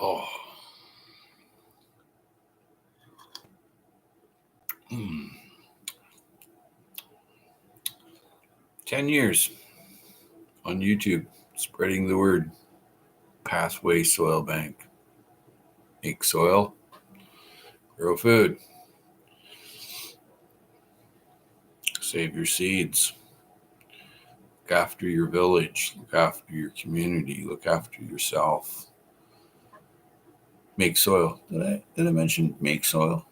Oh. 10 years on YouTube, spreading the word. Pathway Soil Bank. Make soil, grow food. Save your seeds. Look after your village. Look after your community. Look after yourself. Make soil. Did I mention make soil?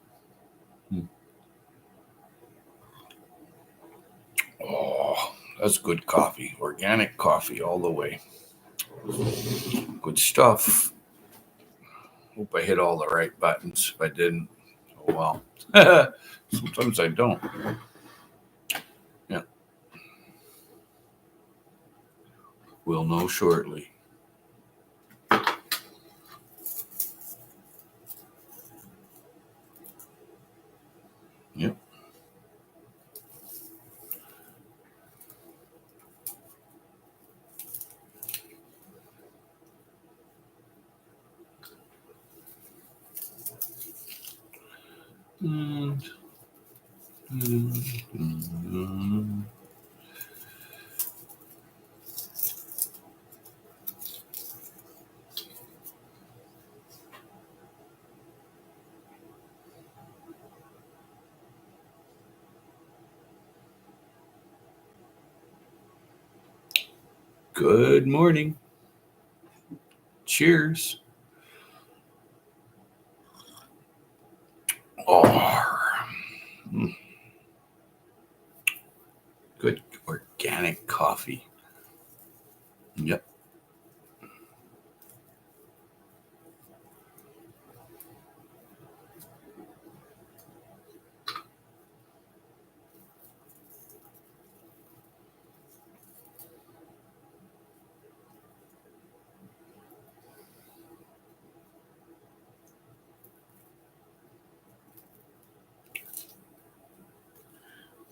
Oh, that's good coffee. Organic coffee all the way. Good stuff. Hope I hit all the right buttons. If I didn't, oh well. Sometimes I don't. Yeah. We'll know shortly. Yep. Good morning. Cheers. Oh, good organic coffee. Yep.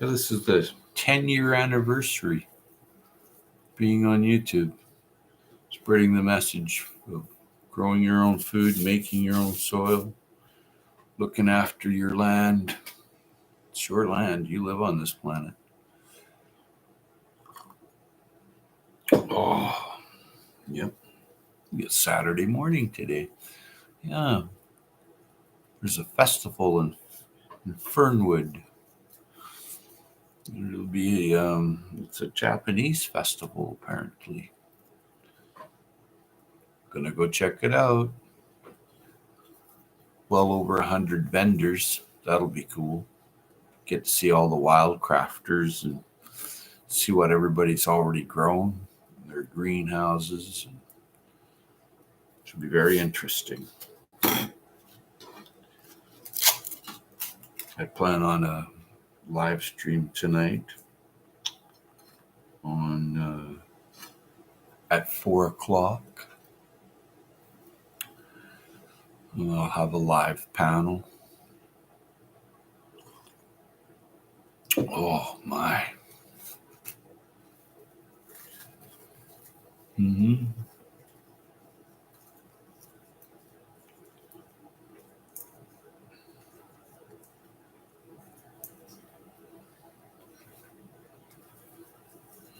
Yeah, this is the 10-year anniversary being on YouTube, spreading the message of growing your own food, making your own soil, looking after your land. It's your land. You live on this planet. Oh, yep. It's Saturday morning today. Yeah. There's a festival in Fernwood. It'll be it's a Japanese festival apparently. Gonna go check it out. Well over 100 vendors. That'll be cool. Get to see all the wild crafters and see what everybody's already grown in their greenhouses. Should be very interesting. I plan on a live stream tonight on at 4:00. And I'll have a live panel. Oh my. Mm-hmm.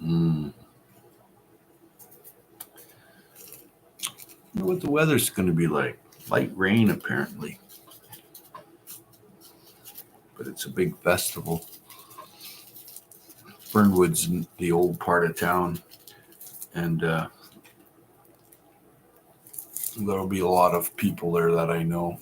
Mm. I wonder what the weather's going to be like. Light rain, apparently. But it's a big festival. Fernwood's in the old part of town. And there'll be a lot of people there that I know.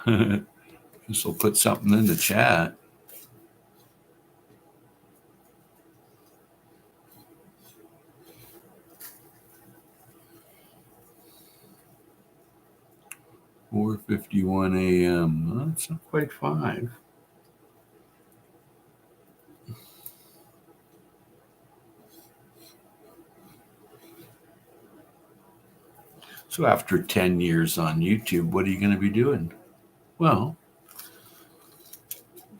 Guess we'll put something in the chat. "4:51 a.m. That's not quite 5. So after 10 years on YouTube, what are you going to be doing? Well,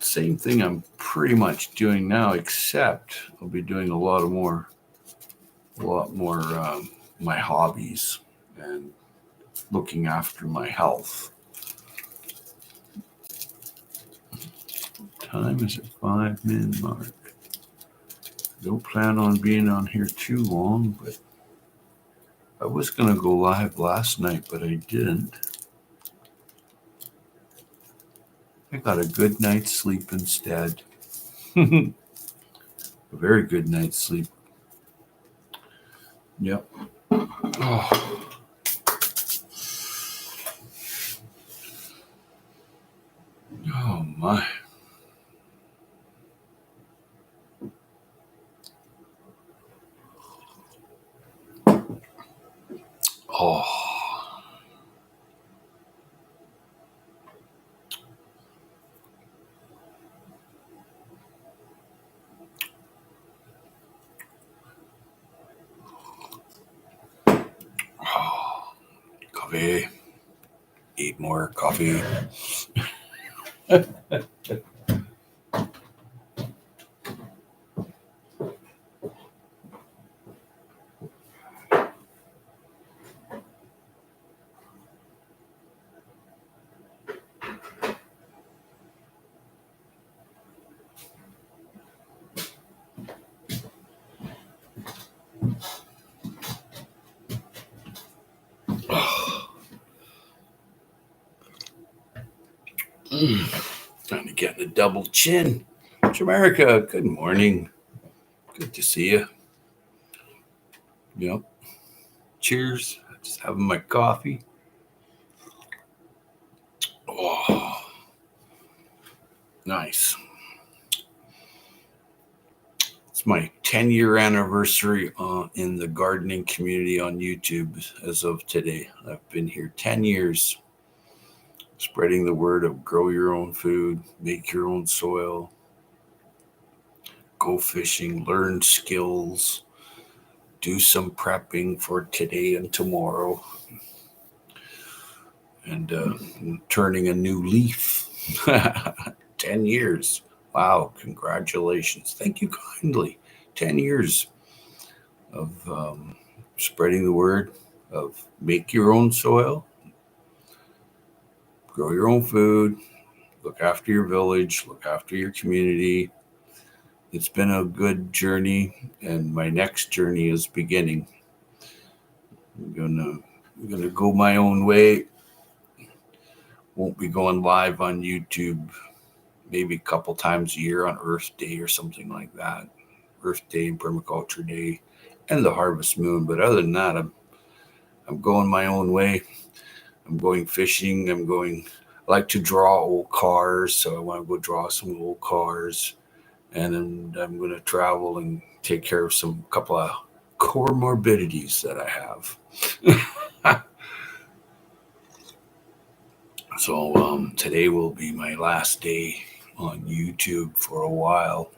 same thing I'm pretty much doing now, except I'll be doing a lot more my hobbies and looking after my health. Time is at 5-minute mark. Don't plan on being on here too long, but I was going to go live last night, but I didn't. I got a good night's sleep instead. A very good night's sleep. Yep. Oh. Oh my. Oh. Coffee. Eat more coffee. Trying to get in a double chin. Jamaica, good morning. Good to see you. Yep. Cheers. Just having my coffee. Oh, nice. It's my 10-year anniversary in the gardening community on YouTube as of today. I've been here 10 years, spreading the word of grow your own food, make your own soil, go fishing, learn skills, do some prepping for today and tomorrow, and turning a new leaf. 10 years. Wow, congratulations. Thank you kindly. 10 years of spreading the word of make your own soil, grow your own food, look after your village, look after your community. It's been a good journey, and my next journey is beginning. I'm gonna go my own way. Won't be going live on YouTube maybe a couple times a year on Earth Day or something like that. Earth Day and Permaculture Day and the Harvest Moon. But other than that, I'm going my own way. I'm going fishing. I like to draw old cars, so I want to go draw some old cars. And then I'm going to travel and take care of some couple of comorbidities that I have. So today will be my last day on YouTube for a while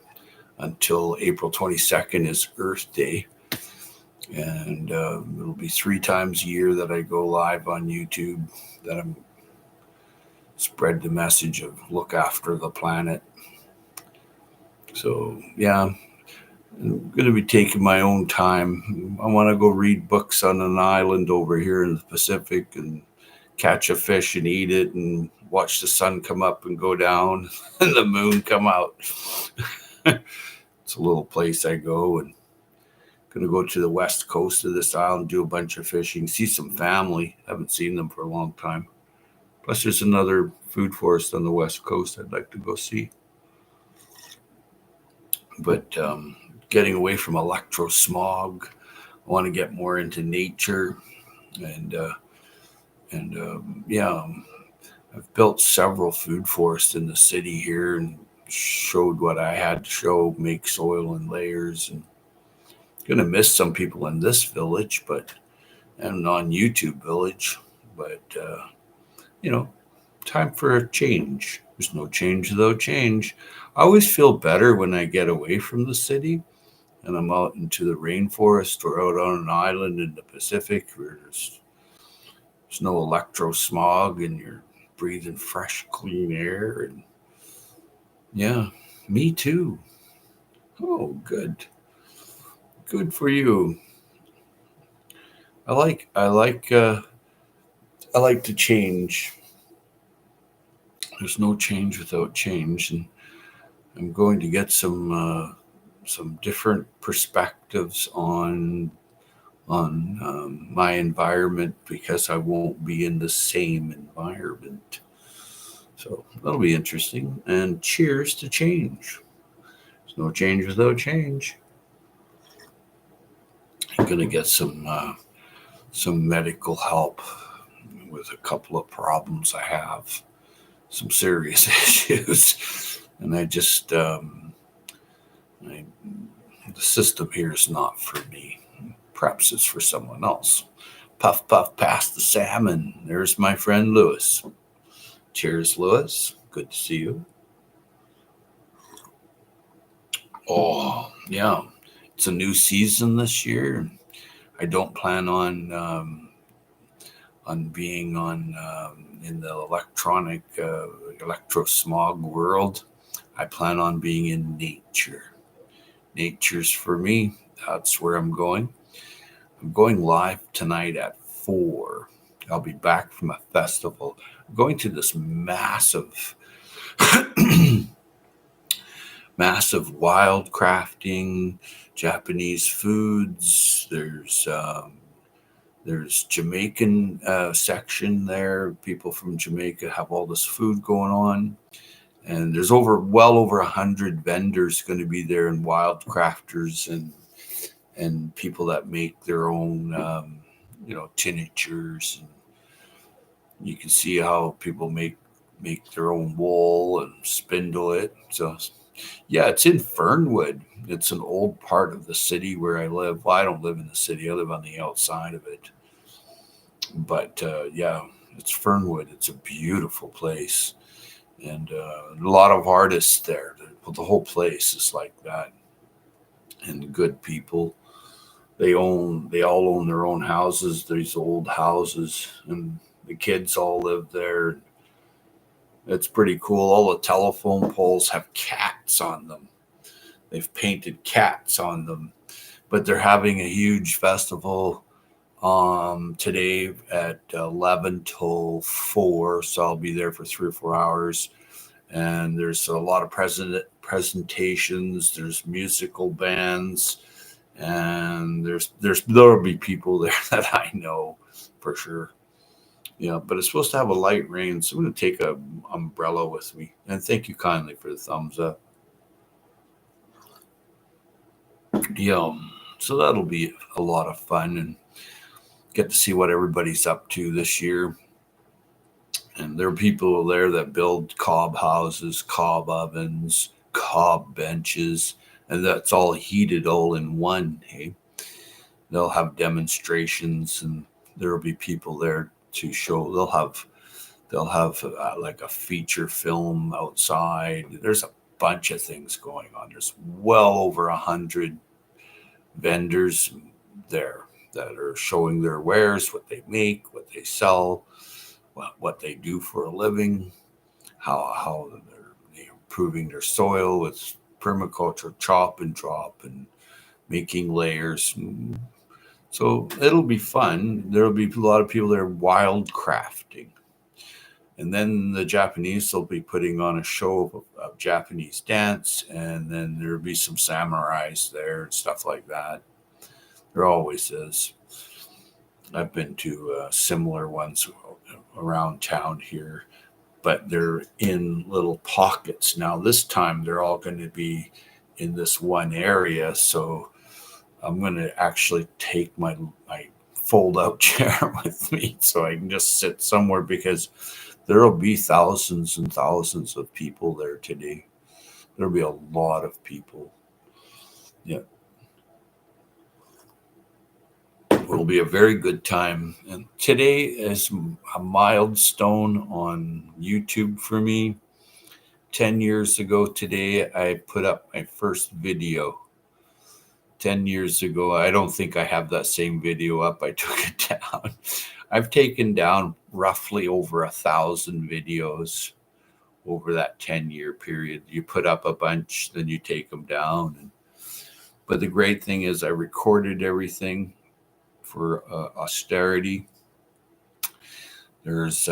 until April 22nd is Earth Day. And it'll be 3 times a year that I go live on YouTube, that I'm spread the message of look after the planet. So yeah, I'm going to be taking my own time. I want to go read books on an island over here in the Pacific and catch a fish and eat it and watch the sun come up and go down and the moon come out. It's a little place I go, and going to go to the west coast of this island, do a bunch of fishing, see some family. Haven't seen them for a long time. Plus there's another food forest on the west coast I'd like to go see. But getting away from electro smog, I want to get more into nature, and I've built several food forests in the city here and showed what I had to show, make soil in layers, and going to miss some people in this village, and on YouTube village, but time for a change. There's no change without change. I always feel better when I get away from the city and I'm out into the rainforest or out on an island in the Pacific where there's no electro smog and you're breathing fresh, clean air. And Yeah, me too. Oh, good. Good for you. I like to change. There's no change without change, and I'm going to get some different perspectives on my environment because I won't be in the same environment. So that'll be interesting. And cheers to change. There's no change without change. I'm gonna get some medical help with a couple of problems I have, some serious issues, and I, the system here is not for me. Perhaps it's for someone else. Puff, puff, pass the salmon. There's my friend Lewis. Cheers, Lewis. Good to see you. Oh, yeah. It's a new season this year. I don't plan on being on in the electro smog world. I plan on being in nature. Nature's for me. That's where I'm going. I'm going live tonight at 4. I'll be back from a festival. I'm going to this massive, massive wild crafting, Japanese foods. There's Jamaican section there. People from Jamaica have all this food going on, and there's well over 100 vendors going to be there, and wild crafters and people that make their own tinctures, and you can see how people make their own wool and spindle it. So yeah, it's in Fernwood. It's an old part of the city where I live. Well, I don't live in the city. I live on the outside of it. But yeah, it's Fernwood. It's a beautiful place, and a lot of artists there. The whole place is like that, and good people. They all own their own houses. These old houses, and the kids all live there. It's pretty cool. All the telephone poles have cats on them. They've painted cats on them, but they're having a huge festival today at 11 till 4. So I'll be there for 3 or 4 hours. And there's a lot of presentations. There's musical bands, and there'll be people there that I know for sure. Yeah, but it's supposed to have a light rain, so I'm going to take a umbrella with me. And thank you kindly for the thumbs up. Yeah, so that'll be a lot of fun, and get to see what everybody's up to this year. And there are people there that build cob houses, cob ovens, cob benches, and that's all heated all in one. Hey, they'll have demonstrations, and there will be people there to show. They'll have like a feature film outside. There's a bunch of things going on. There's well over 100 vendors there that are showing their wares, what they make, what they sell, what they do for a living, how they're improving their soil with permaculture, chop and drop, and making layers. So it'll be fun. There'll be a lot of people there wild crafting. And then the Japanese will be putting on a show of Japanese dance, and then there'll be some samurais there and stuff like that. There always is. I've been to similar ones around town here, but they're in little pockets. Now, this time they're all going to be in this one area. So I'm going to actually take my fold out chair with me so I can just sit somewhere, because there will be thousands and thousands of people there today. There'll be a lot of people. Yeah. Will be a very good time. And today is a milestone on YouTube for me. 10 years ago today, I put up my first video. 10 years ago, I don't think I have that same video up. I took it down. I've taken down roughly over 1,000 videos over that 10-year period. You put up a bunch, then you take them down. But the great thing is I recorded everything for austerity. There's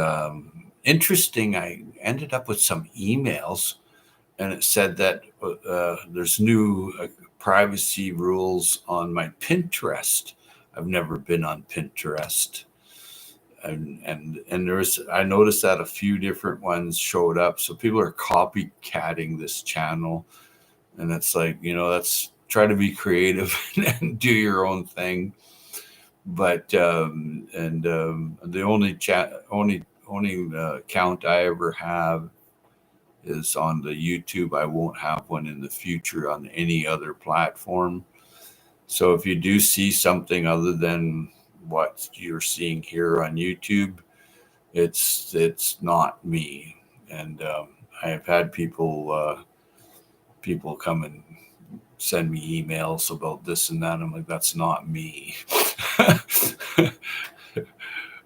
interesting, I ended up with some emails, and it said that there's new privacy rules on my Pinterest. I've never been on Pinterest. And there's, I noticed that a few different ones showed up. So people are copycatting this channel, and it's like, let's try to be creative and do your own thing. But the only account I ever have is on the YouTube. I won't have one in the future on any other platform. So if you do see something other than what you're seeing here on YouTube, it's not me. And I have had people come and send me emails about this and that. I'm like, that's not me.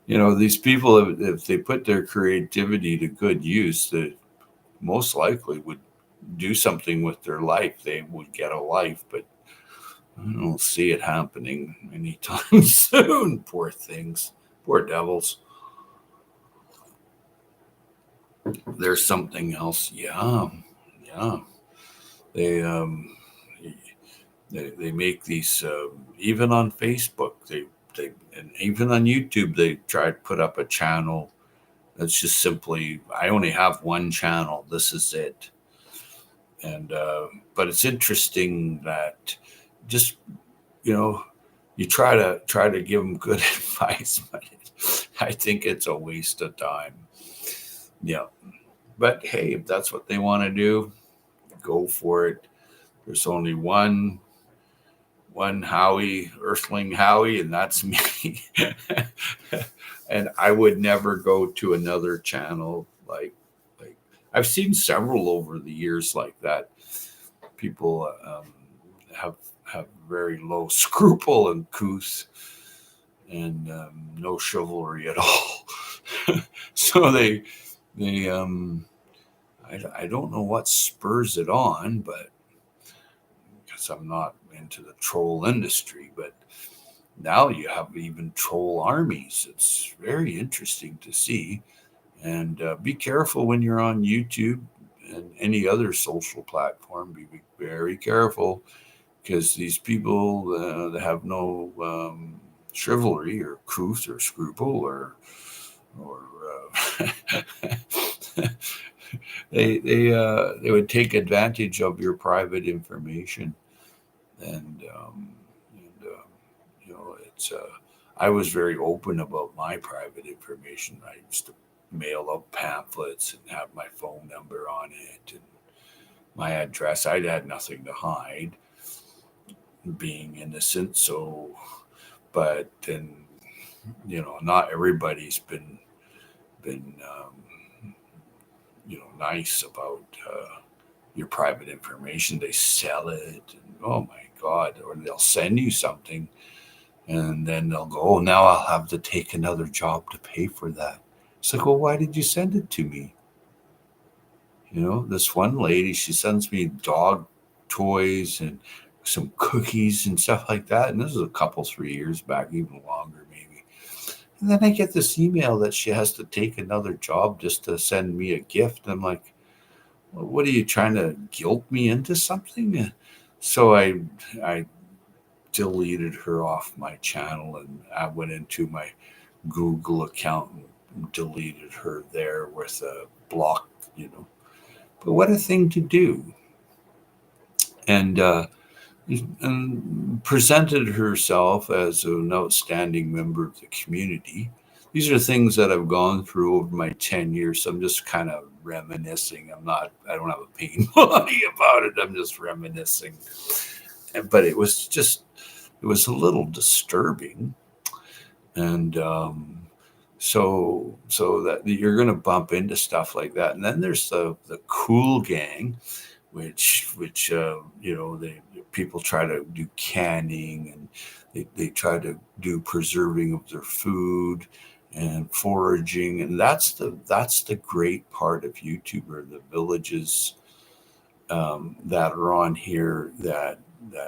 These people, if they put their creativity to good use, they most likely would do something with their life. They would get a life, but I don't see it happening anytime soon. Poor things, poor devils. There's something else. Yeah. They make these even on Facebook. They and even on YouTube they try to put up a channel that's just simply, I only have one channel. This is it. And but it's interesting that just you try to give them good advice, but I think it's a waste of time. Yeah. But hey, if that's what they want to do, go for it. There's only one Howie, Earthling Howie, and that's me. And I would never go to another channel like I've seen several over the years like that. People have very low scruple and couth, and no chivalry at all. So they I don't know what spurs it on, but because I'm not into the troll industry, but now you have even troll armies. It's very interesting to see. And be careful when you're on YouTube and any other social platform. Be very careful, because these people that have no chivalry or couth or scruple or they would take advantage of your private information. And it's I was very open about my private information. I used to mail out pamphlets and have my phone number on it and my address. I had nothing to hide, being innocent. So, but then not everybody's been nice about your private information. They sell it, and oh my God, or they'll send you something, and then they'll go, oh, now I'll have to take another job to pay for that. It's like, well, why did you send it to me? This one lady, she sends me dog toys and some cookies and stuff like that. And this is a couple, 3 years back, even longer maybe. And then I get this email that she has to take another job just to send me a gift. I'm like, well, what are you trying to guilt me into something? So I deleted her off my channel, and I went into my Google account and deleted her there with a block, But what a thing to do. And presented herself as an outstanding member of the community. These are things that I've gone through over my 10 years. So I'm just kind of reminiscing. I don't have a pain body about it. I'm just reminiscing. But it was a little disturbing. And so that you're going to bump into stuff like that. And then there's the cool gang, which people try to do canning, and they try to do preserving of their food, and foraging. And that's the great part of YouTube, or the villages that are on here that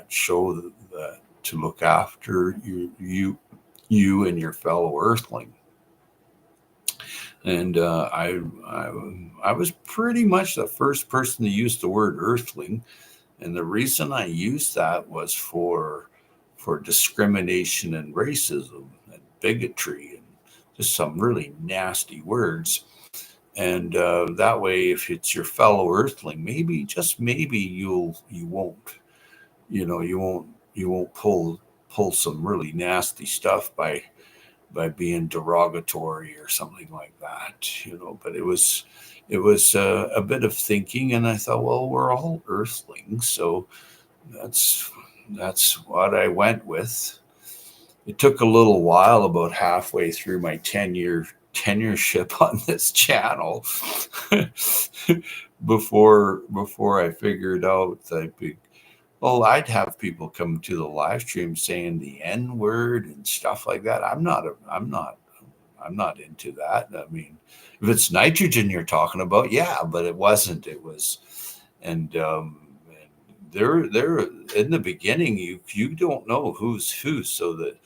show that to look after you and your fellow earthling. And I was pretty much the first person to use the word earthling, and the reason I used that was for discrimination and racism and bigotry and just some really nasty words. And that way, if it's your fellow earthling, maybe, just maybe, you won't, you won't pull some really nasty stuff by being derogatory or something like that. But it was a bit of thinking, and I thought, well, we're all earthlings, so that's that's what I went with. It took a little while, about halfway through my 10-year tenureship on this channel, before I figured out that I'd have people come to the live stream saying the N word and stuff like that. I'm not into that. I mean, if it's nitrogen you're talking about, yeah, but it wasn't. It was, and there in the beginning, you don't know who's who, so that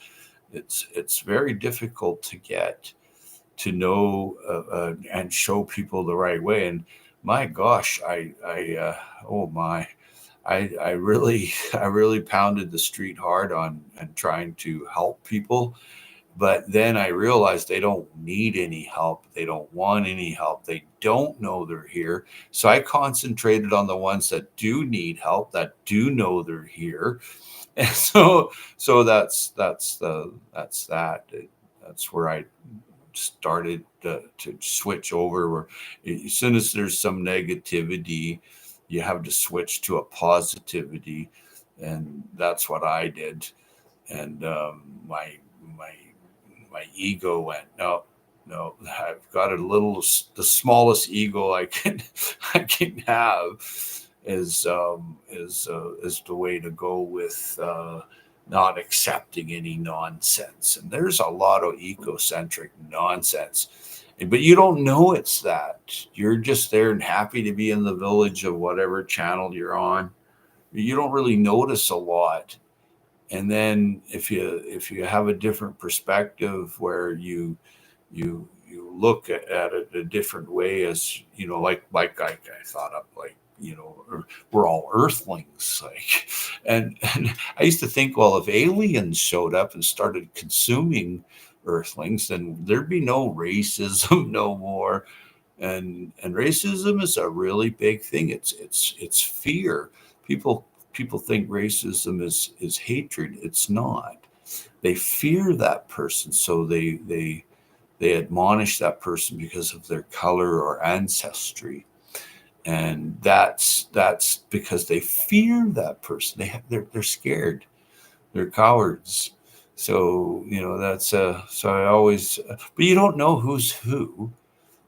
it's very difficult to get to know and show people the right way. And my gosh, oh my. I really I really pounded the street hard on and trying to help people, but then I realized they don't need any help. They don't want any help. They don't know they're here. So I concentrated on the ones that do need help, that do know they're here. And so that's where I started to switch over. Where as soon as there's some negativity, you have to switch to a positivity, and that's what I did. And my ego went, no, I've got the smallest ego I can I can have is the way to go with not accepting any nonsense. And there's a lot of egocentric nonsense, but you don't know it's that. You're just there and happy to be in the village of whatever channel you're on. You don't really notice a lot. And then if you have a different perspective, where you look at it a different way, as like I thought up, like, we're all earthlings, like, and I used to think, well, if aliens showed up and started consuming earthlings, then there'd be no racism no more. And racism is a really big thing. It's fear. People think racism is hatred. It's not. They fear that person, so they admonish that person because of their color or ancestry. And that's because they fear that person. They're scared. They're cowards. So that's so I always, but you don't know who's who.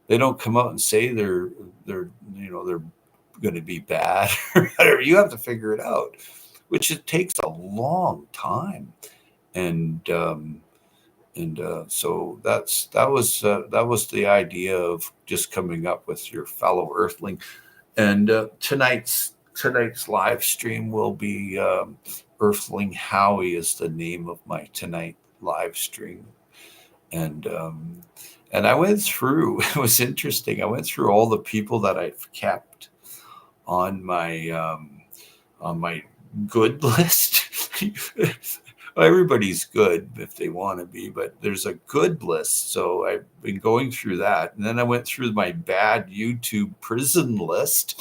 They don't come out and say they're going to be bad or whatever. You have to figure it out, which it takes a long time. And so that was the idea of just coming up with your fellow earthling. And tonight's live stream will be Earthling Howie is the name of my tonight live stream. And I went through, it was interesting. I went through all the people that I've kept on my good list. Everybody's good if they want to be, but there's a good list. So I've been going through that. And then I went through my bad YouTube prison list.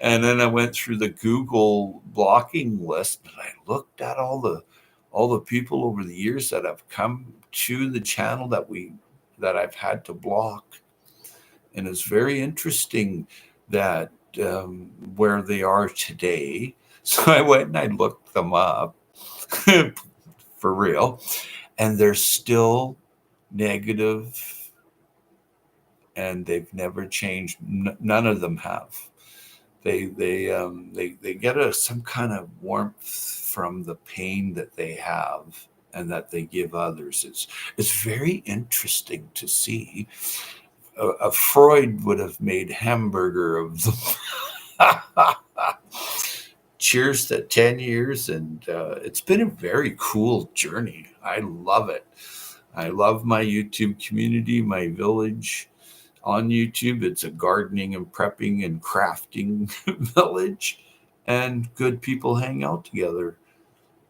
And then I went through the Google blocking list. And I looked at all the people over the years that have come to the channel that I've had to block. And it's very interesting that where they are today. So I went and I looked them up. For real, and they're still negative, and they've never changed. None of them have. They get some kind of warmth from the pain that they have, and that they give others. It's very interesting to see. A Freud would have made hamburger of the cheers to 10 years, and it's been a very cool journey. I love it. I love my YouTube community, my village on YouTube. It's a gardening and prepping and crafting village, and good people hang out together.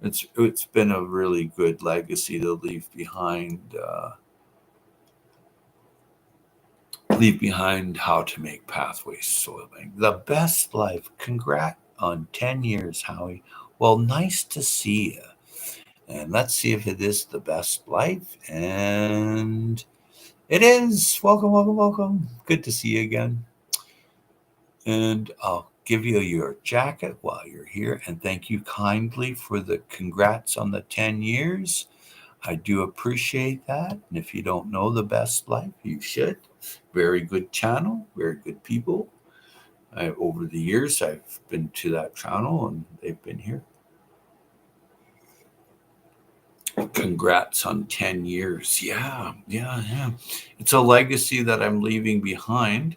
It's been a really good legacy to leave behind. Leave behind how to make pathways soil bank. The best life. Congrats on 10 years, Howie. Well, nice to see you. And let's see if it is the best life. And it is. Welcome, welcome, welcome. Good to see you again. And I'll give you your jacket while you're here. And thank you kindly for the congrats on the 10 years. I do appreciate that. And if you don't know the best life, you should. Very good channel, very good people. Over the years, I've been to that channel and they've been here. Congrats on 10 years. Yeah. It's a legacy that I'm leaving behind.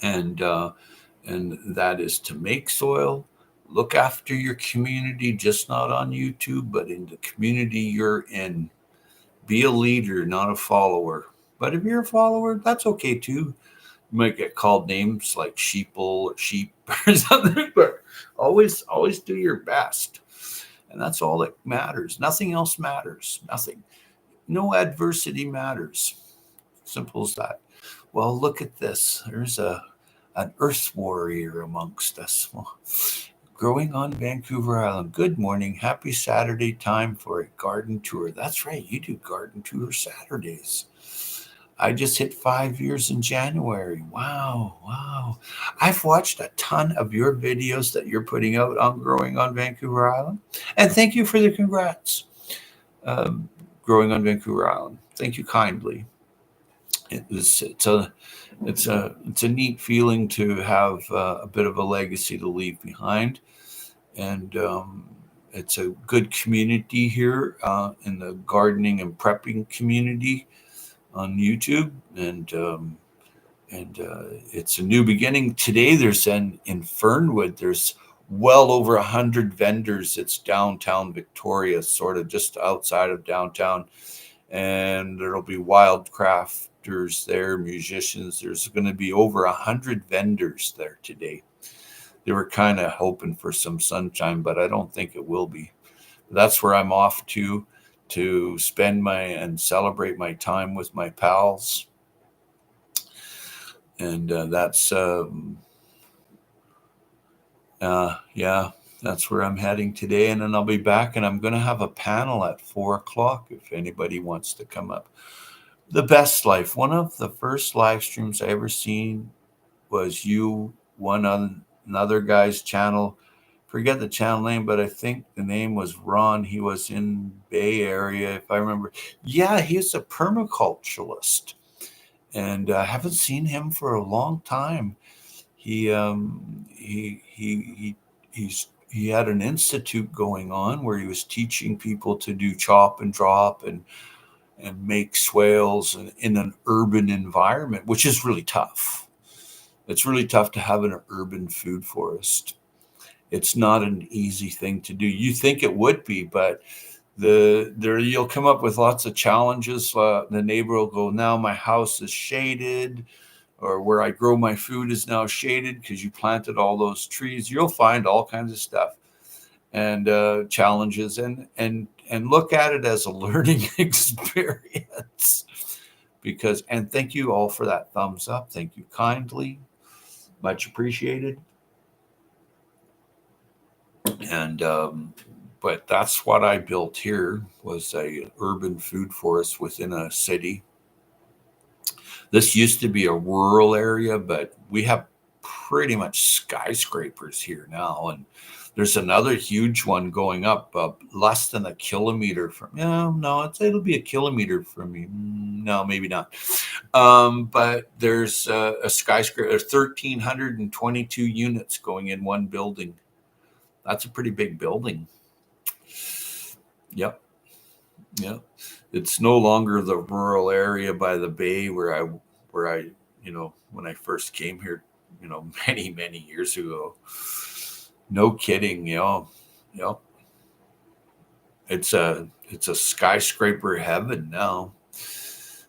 And that is to make soil, look after your community, just not on YouTube, but in the community you're in. Be a leader, not a follower. But if you're a follower, that's okay too. You might get called names like sheeple or sheep or something, but always do your best. And that's all that matters. Nothing else matters. Nothing. No adversity matters. Simple as that. Well, look at this. There's an earth warrior amongst us. Well, growing on Vancouver Island. Good morning. Happy Saturday. Time for a garden tour. That's right. You do garden tour Saturdays. I just hit 5 years in January. Wow. I've watched a ton of your videos that you're putting out on Growing on Vancouver Island. And thank you for the congrats. Growing on Vancouver Island. Thank you kindly. It's a neat feeling to have a bit of a legacy to leave behind. And it's a good community here in the gardening and prepping community on YouTube, and it's a new beginning. Today, there's in Fernwood, there's well over 100 vendors. It's downtown Victoria, sort of just outside of downtown, and there'll be wildcrafters there, musicians. There's going to be over 100 vendors there today. They were kind of hoping for some sunshine, but I don't think it will be. That's where I'm off to spend and celebrate my time with my pals. And that's where I'm heading today. And then I'll be back, and I'm going to have a panel at 4:00 if anybody wants to come up. The best life. One of the first live streams I ever seen was you, one on another guy's channel. Forget the channel name, but I think the name was Ron. He was in Bay Area, if I remember. Yeah, he's a permaculturalist, and I haven't seen him for a long time. He had an institute going on where he was teaching people to do chop and drop and make swales in an urban environment, which is really tough. It's really tough to have an urban food forest. It's not an easy thing to do. You think it would be, but you'll come up with lots of challenges. The neighbor will go, now my house is shaded, or where I grow my food is now shaded because you planted all those trees. You'll find all kinds of stuff and challenges, and look at it as a learning experience. And thank you all for that thumbs up. Thank you kindly. Much appreciated. And but that's what I built here, was a urban food forest within a city. This used to be a rural area, but we have pretty much skyscrapers here now, and there's another huge one going up less than a kilometer from. It'll be a kilometer from me. No, maybe not. But there's a skyscraper. There's 1,322 units going in one building. That's a pretty big building. Yep. Yeah, it's no longer the rural area by the bay where I when I first came here, many years ago. No kidding, it's a skyscraper heaven now.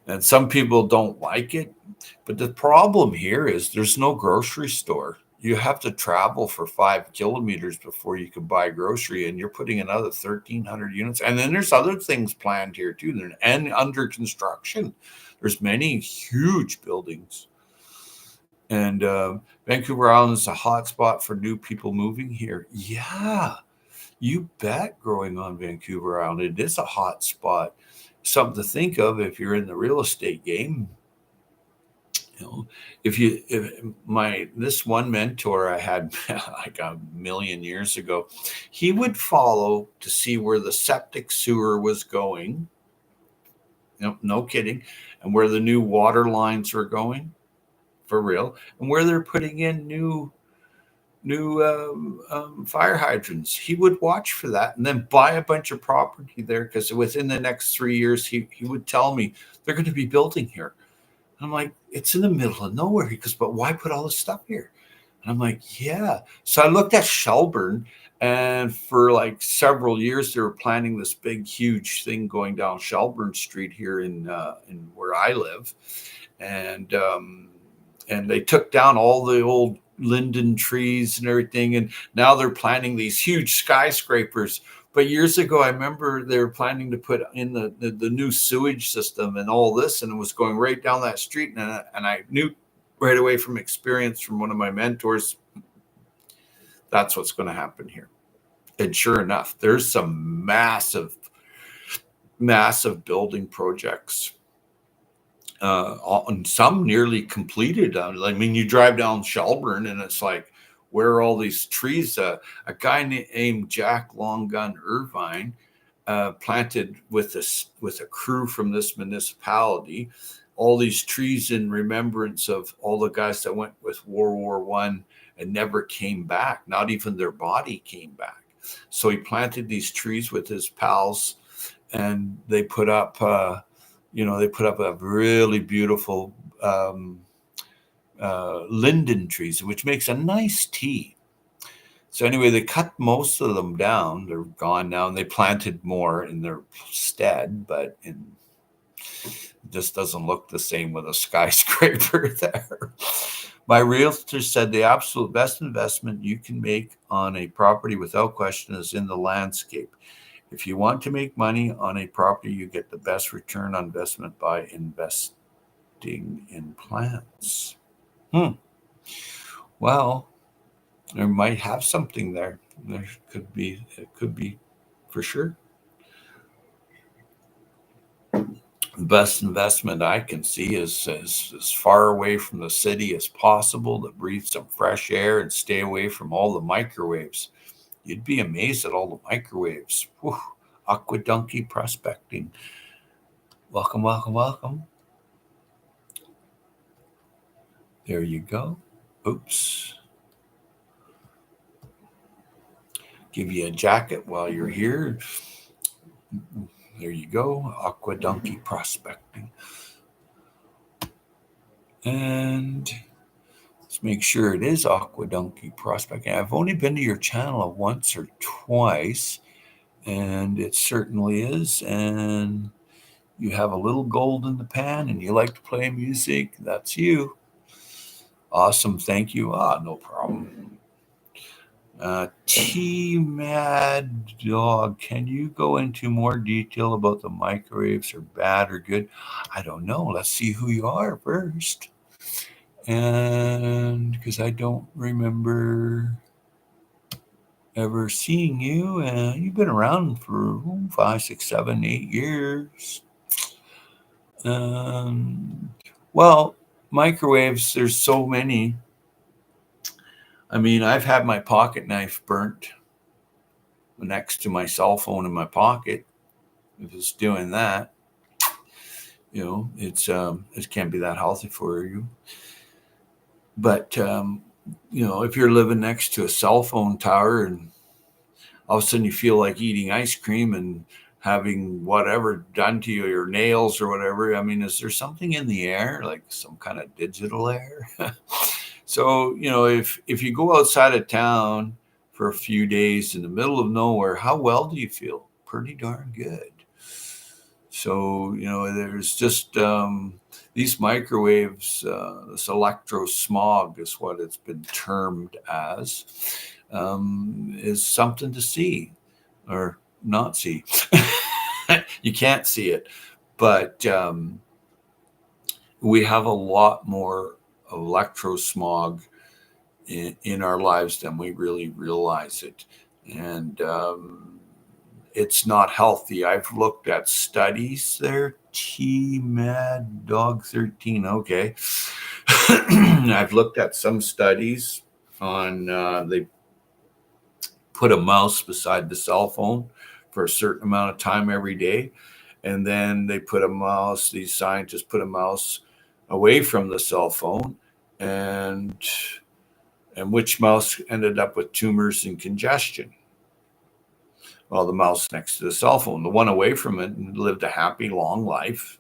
And some people don't like it, but the problem here is there's no grocery store. You have to travel for 5 kilometers before you can buy grocery, and you're putting another 1,300 units. And then there's other things planned here too, and under construction. There's many huge buildings, and Vancouver Island is a hot spot for new people moving here. Yeah, you bet. Growing on Vancouver Island, it is a hot spot. Something to think of if you're in the real estate game. You know, if this one mentor I had like a million years ago, he would follow to see where the septic sewer was going. No kidding, and where the new water lines were going, for real, and where they're putting in new fire hydrants. He would watch for that and then buy a bunch of property there, because within the next 3 years, he would tell me they're going to be building here. And I'm like, it's in the middle of nowhere. He goes, but why put all this stuff here? And I'm like, yeah. So I looked at Shelburne, and for like several years, they were planning this big, huge thing going down Shelburne Street here in where I live, and they took down all the old linden trees and everything, and now they're planting these huge skyscrapers. But years ago, I remember they were planning to put in the new sewage system and all this, and it was going right down that street. And I knew right away from experience from one of my mentors, that's what's going to happen here. And sure enough, there's some massive building projects, and some nearly completed. I mean, you drive down Shelburne, and it's like, where are all these trees? A guy named Jack Long Gun Irvine planted with a crew from this municipality all these trees in remembrance of all the guys that went with World War I and never came back. Not even their body came back. So he planted these trees with his pals, and they put up a really beautiful linden trees, which makes a nice tea. So anyway, they cut most of them down. They're gone now, and they planted more in their stead, but it just doesn't look the same with a skyscraper there. My realtor said the absolute best investment you can make on a property without question is in the landscape. If you want to make money on a property, you get the best return on investment by investing in plants. Well, there might have something there. It could be for sure. The best investment I can see is as far away from the city as possible, to breathe some fresh air and stay away from all the microwaves. You'd be amazed at all the microwaves. Whew. Aquadunky prospecting. Welcome, welcome, welcome. There you go. Oops. Give you a jacket while you're here. There you go. Aquadunky prospecting. And let's make sure it is Aquadunky prospecting. I've only been to your channel once or twice, and it certainly is. And you have a little gold in the pan, and you like to play music. That's you. Awesome. Thank you. No problem. T-Mad Dog, can you go into more detail about the microwaves are bad or good? I don't know. Let's see who you are first. And because I don't remember ever seeing you, and you've been around for 5, 6, 7, 8 years. Well, microwaves, there's so many. I mean, I've had my pocket knife burnt next to my cell phone in my pocket. If it's doing that, it can't be that healthy for you. But if you're living next to a cell phone tower, and all of a sudden you feel like eating ice cream, and having whatever done to you, your nails or whatever. I mean, is there something in the air, like some kind of digital air? So, if you go outside of town for a few days in the middle of nowhere, how well do you feel? Pretty darn good. So, there's just these microwaves, this electro smog is what it's been termed as, is something to see or not see. You can't see it, but we have a lot more electro smog in our lives than we really realize it. And it's not healthy. I've looked at studies there. T Mad Dog 13. Okay. I've looked at some studies on, they put a mouse beside the cell phone for a certain amount of time every day. And then they put a mouse, these scientists put a mouse away from the cell phone, and which mouse ended up with tumors and congestion? Well, the mouse next to the cell phone. The one away from it lived a happy, long life.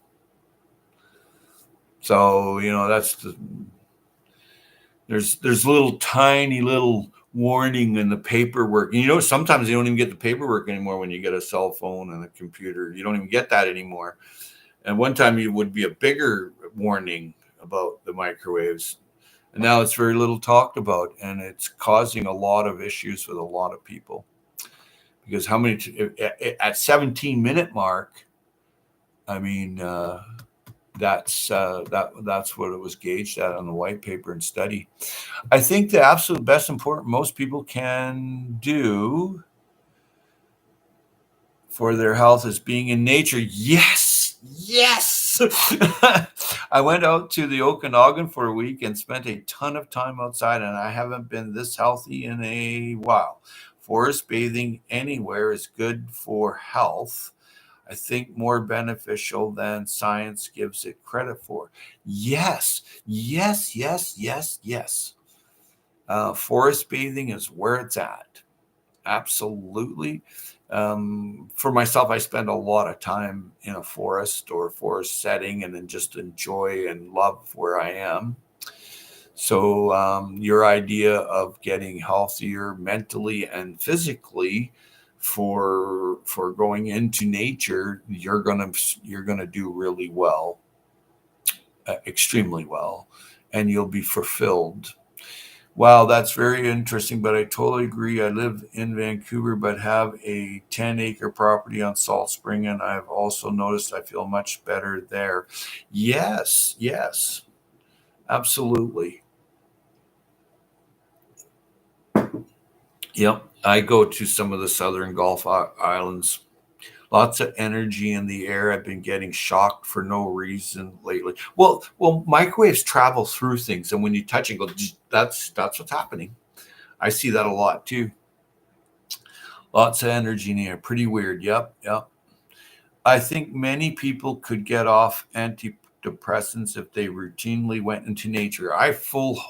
So, there's little tiny little warning in the paperwork. Sometimes you don't even get the paperwork anymore when you get a cell phone and a computer. You don't even get that anymore. And one time it would be a bigger warning about the microwaves. And now it's very little talked about, and it's causing a lot of issues with a lot of people. Because how many at 17-minute mark? I mean, that's what it was gauged at on the white paper and study. I think the absolute best important most people can do for their health is being in nature. Yes. I went out to the Okanagan for a week and spent a ton of time outside, and I haven't been this healthy in a while. Forest bathing anywhere is good for health. I think more beneficial than science gives it credit for. Yes. Forest bathing is where it's at. Absolutely. For myself, I spend a lot of time in a forest or forest setting and then just enjoy and love where I am. So your idea of getting healthier mentally and physically for going into nature, you're gonna do really well, extremely well, and you'll be fulfilled. Wow, that's very interesting, but I totally agree. I live in Vancouver, but have a 10-acre property on Salt Spring, and I've also noticed I feel much better there. Yes, absolutely. Yep, I go to some of the southern Gulf Islands. Lots of energy in the air. I've been getting shocked for no reason lately. Well, microwaves travel through things, and when you touch it, go. That's what's happening. I see that a lot too. Lots of energy in the air. Pretty weird. Yep. I think many people could get off antidepressants if they routinely went into nature. I full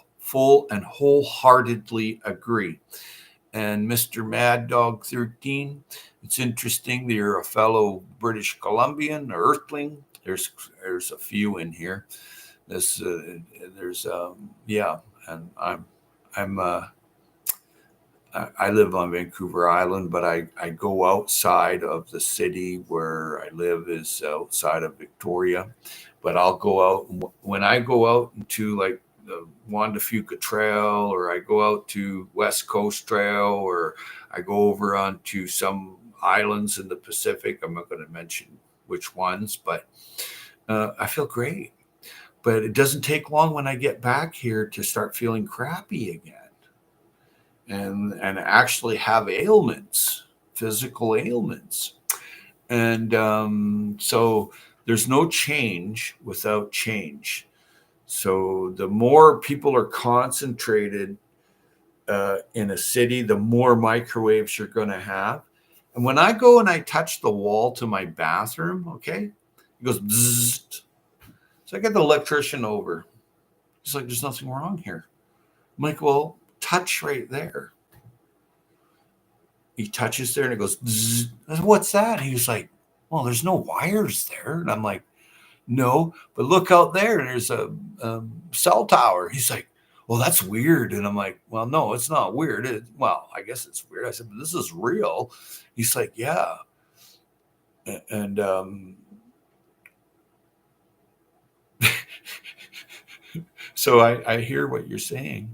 and wholeheartedly agree. And Mr. Mad Dog 13, it's interesting that you're a fellow British Columbian Earthling. There's a few in here. Yeah, and I live on Vancouver Island, but I go outside of the city. Where I live is outside of Victoria, but I'll go out when I go out into like the Juan de Fuca Trail, or I go out to West Coast Trail, or I go over onto some islands in the Pacific. I'm not going to mention which ones, but I feel great. But it doesn't take long when I get back here to start feeling crappy again, and actually have ailments, physical ailments. And so there's no change without change. So the more people are concentrated in a city, the more microwaves you're going to have. And when I go and I touch the wall to my bathroom, okay, it goes bzzzt. So I get the electrician over. He's like, there's nothing wrong here. I'm like, well, touch right there. He touches there and it goes, bzzzt. I said, what's that? And he was like, well, there's no wires there. And I'm like, no, but look out there. There's a cell tower. He's like, well, that's weird. And I'm like, well, no, it's not weird. Well, I guess it's weird. I said, but this is real. He's like, yeah. And so I hear what you're saying.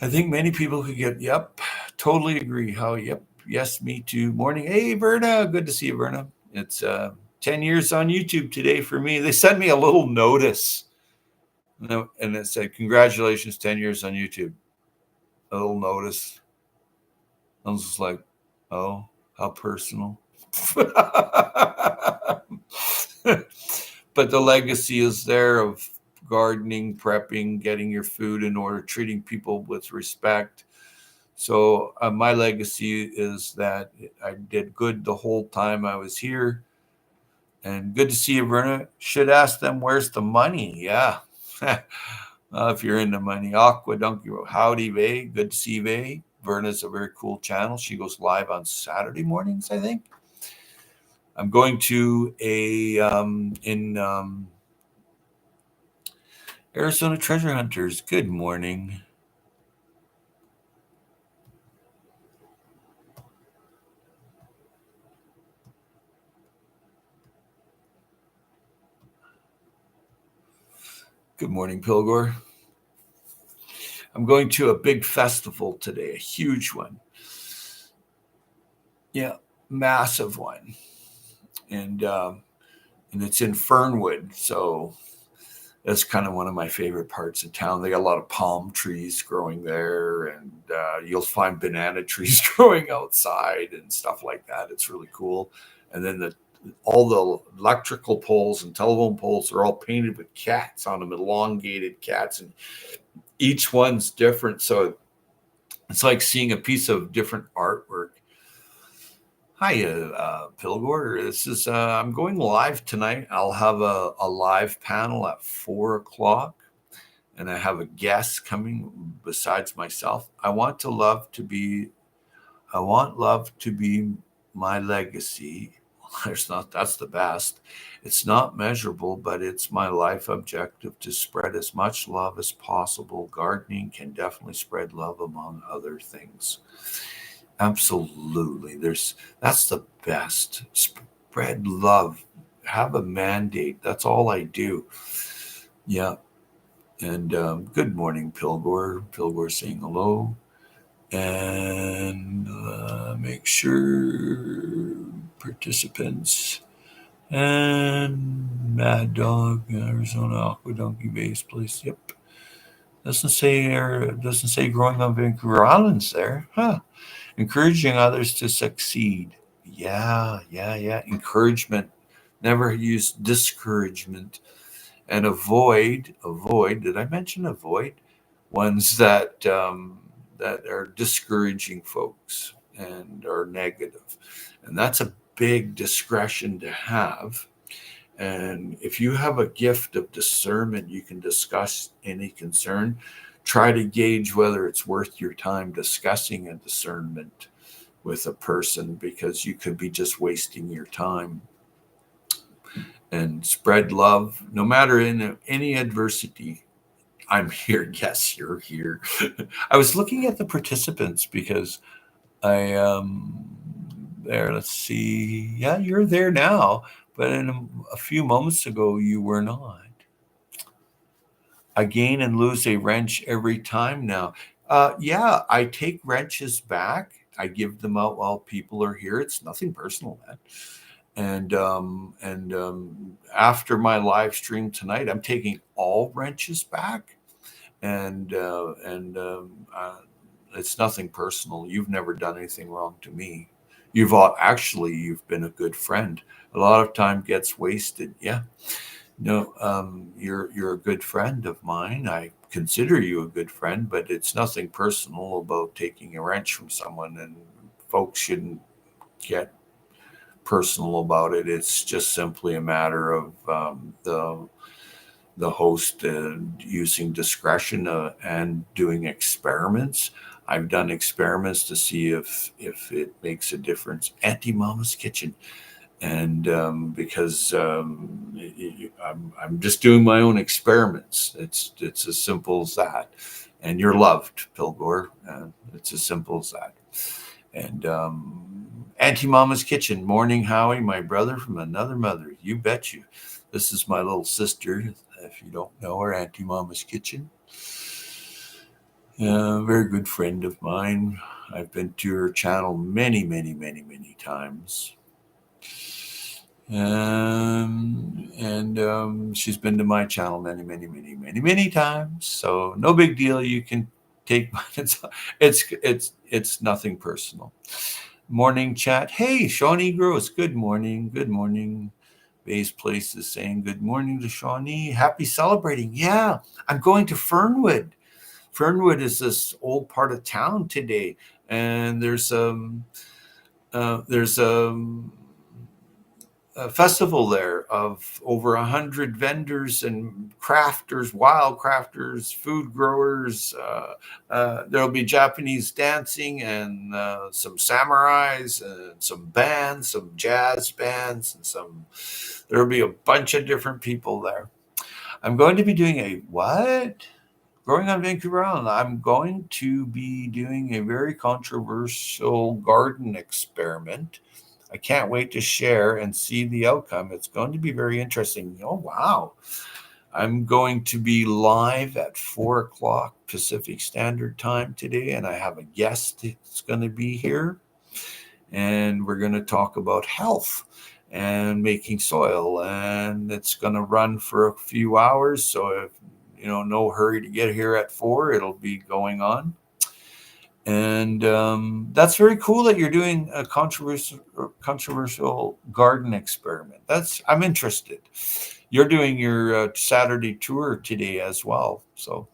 I think many people could get, yep, totally agree. How, yep, yes, me too. Morning. Hey, Verna. Good to see you, Verna. It's 10 years on YouTube today for me. They sent me a little notice. And it said, congratulations, 10 years on YouTube. A little notice. I was just like, oh, how personal. But the legacy is there of gardening, prepping, getting your food in order, treating people with respect. So my legacy is that I did good the whole time I was here. And good to see you, Verna. Should ask them, where's the money? Yeah. If you're into money. Aqua Donkey, howdy, Vay. Good to see you, Vay. Verna's a very cool channel. She goes live on Saturday mornings, I think. I'm going to Arizona Treasure Hunters. Good morning. Good morning, Pilgor. I'm going to a big festival today, a huge one. Yeah, massive one. And it's in Fernwood, so that's kind of one of my favorite parts of town. They got a lot of palm trees growing there, and you'll find banana trees growing outside and stuff like that. It's really cool. And then all the electrical poles and telephone poles are all painted with cats on them, elongated cats, and each one's different. So it's like seeing a piece of different artwork. Hi, Pilgor. This is I'm going live tonight. I'll have a live panel at 4:00, and I have a guest coming besides myself. I want love to be my legacy. That's the best. It's not measurable, but it's my life objective to spread as much love as possible. Gardening can definitely spread love among other things. Absolutely. That's the best. Spread love. Have a mandate. That's all I do. Yeah. And good morning, Pilgor. Pilgor saying hello. And make sure participants and Mad Dog, Arizona Aqua Donkey Base Place. Yep. Doesn't say growing on Vancouver Islands there. Huh. Encouraging others to succeed. Yeah. Encouragement. Never use discouragement. And avoid. Did I mention avoid? Ones that are discouraging folks and are negative. And that's a big discretion to have. And if you have a gift of discernment, you can discuss any concern. Try to gauge whether it's worth your time discussing a discernment with a person, because you could be just wasting your time. And spread love, no matter in any adversity. I'm here. Yes, you're here. I was looking at the participants because I there. Let's see. Yeah, you're there now, but in a few moments ago you were not. I gain and lose a wrench every time now. Yeah, I take wrenches back. I give them out while people are here. It's nothing personal, man. And after my live stream tonight, I'm taking all wrenches back, and it's nothing personal. You've never done anything wrong to me. You've been a good friend. A lot of time gets wasted. Yeah. No, you're a good friend of mine. I consider you a good friend, but it's nothing personal about taking a wrench from someone, and folks shouldn't get personal about it. It's just simply a matter of the host using discretion and doing experiments. I've done experiments to see if it makes a difference. Auntie Mama's Kitchen, and because I'm just doing my own experiments. It's as simple as that. And you're loved, Pilgor. It's as simple as that. And Auntie Mama's Kitchen, morning, Howie, my brother from another mother. You bet you. This is my little sister. If you don't know her, Auntie Mama's Kitchen. A very good friend of mine. I've been to her channel many, many, many, many times. And she's been to my channel many, many, many, many, many times. So no big deal. You can take it's nothing personal. Morning chat. Hey, Shawnee Gross. Good morning. Good morning. Bay's Place is saying good morning to Shawnee. Happy celebrating. Yeah, I'm going to Fernwood. Fernwood is this old part of town today, and there's a festival there of over 100 vendors and crafters, wild crafters, food growers. There'll be Japanese dancing and some samurais and some bands, some jazz bands, and there'll be a bunch of different people there. I'm going to be doing a what? Growing on Vancouver Island, I'm going to be doing a very controversial garden experiment. I can't wait to share and see the outcome. It's going to be very interesting. Oh, wow. I'm going to be live at 4 o'clock Pacific Standard Time today, and I have a guest that's going to be here. And we're going to talk about health and making soil. And it's going to run for a few hours. So if no hurry to get here at 4. It'll be going on. And that's very cool that you're doing a controversial garden experiment. I'm interested. You're doing your Saturday tour today as well. So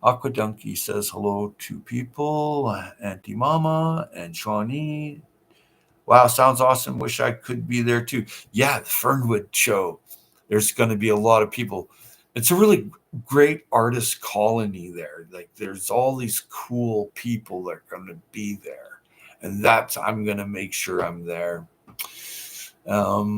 Aquadunky says hello to people, Auntie Mama and Shawnee. Wow, sounds awesome. Wish I could be there too. Yeah, the Fernwood show. There's going to be a lot of people. It's a really great artist colony there. Like there's all these cool people that are going to be there. And I'm going to make sure I'm there. Auntie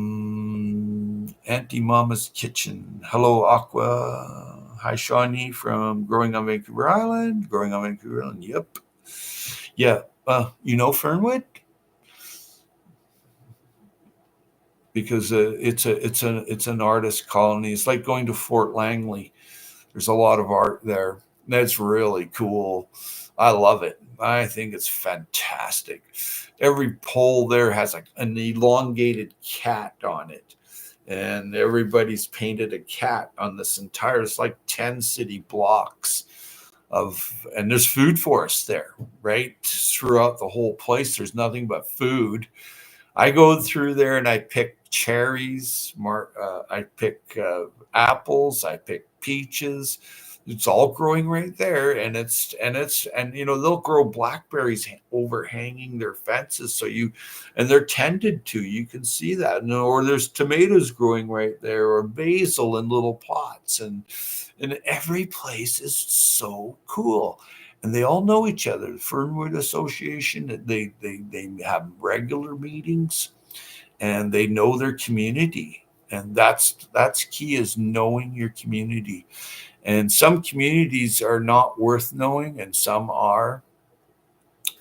Mama's Kitchen. Hello, Aqua. Hi, Shawnee from Growing on Vancouver Island. Growing on Vancouver Island. Yep. Yeah. Fernwood? Because it's an artist colony. It's like going to Fort Langley. There's a lot of art there. That's really cool. I love it. I think it's fantastic. Every pole there has an elongated cat on it, and everybody's painted a cat on this entire. It's like 10 city blocks and there's food forests there, right throughout the whole place. There's nothing but food. I go through there and I pick cherries, I pick apples, I pick peaches. It's all growing right there, and they'll grow blackberries overhanging their fences, and they're tended to. You can see that, or there's tomatoes growing right there, or basil in little pots, and every place is so cool. And they all know each other. The Fernwood Association, they have regular meetings, and they know their community. And that's key, is knowing your community. And some communities are not worth knowing, and some are.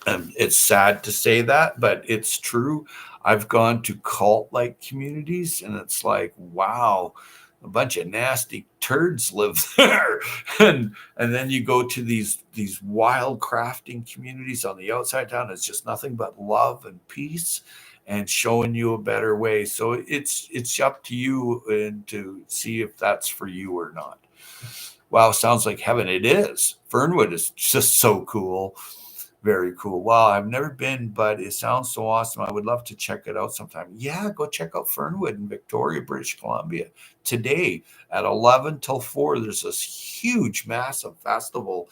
It's sad to say that, but it's true. I've gone to cult-like communities, and it's like, wow, a bunch of nasty turds live there. and then you go to these wild crafting communities on the outside town. It's just nothing but love and peace and showing you a better way. So it's up to you and to see if that's for you or not. Wow, sounds like heaven. It is. Fernwood is just so cool. Very cool. Wow, I've never been, but it sounds so awesome. I would love to check it out sometime. Yeah, go check out Fernwood in Victoria, British Columbia. Today at 11 till 4, there's this huge, massive festival,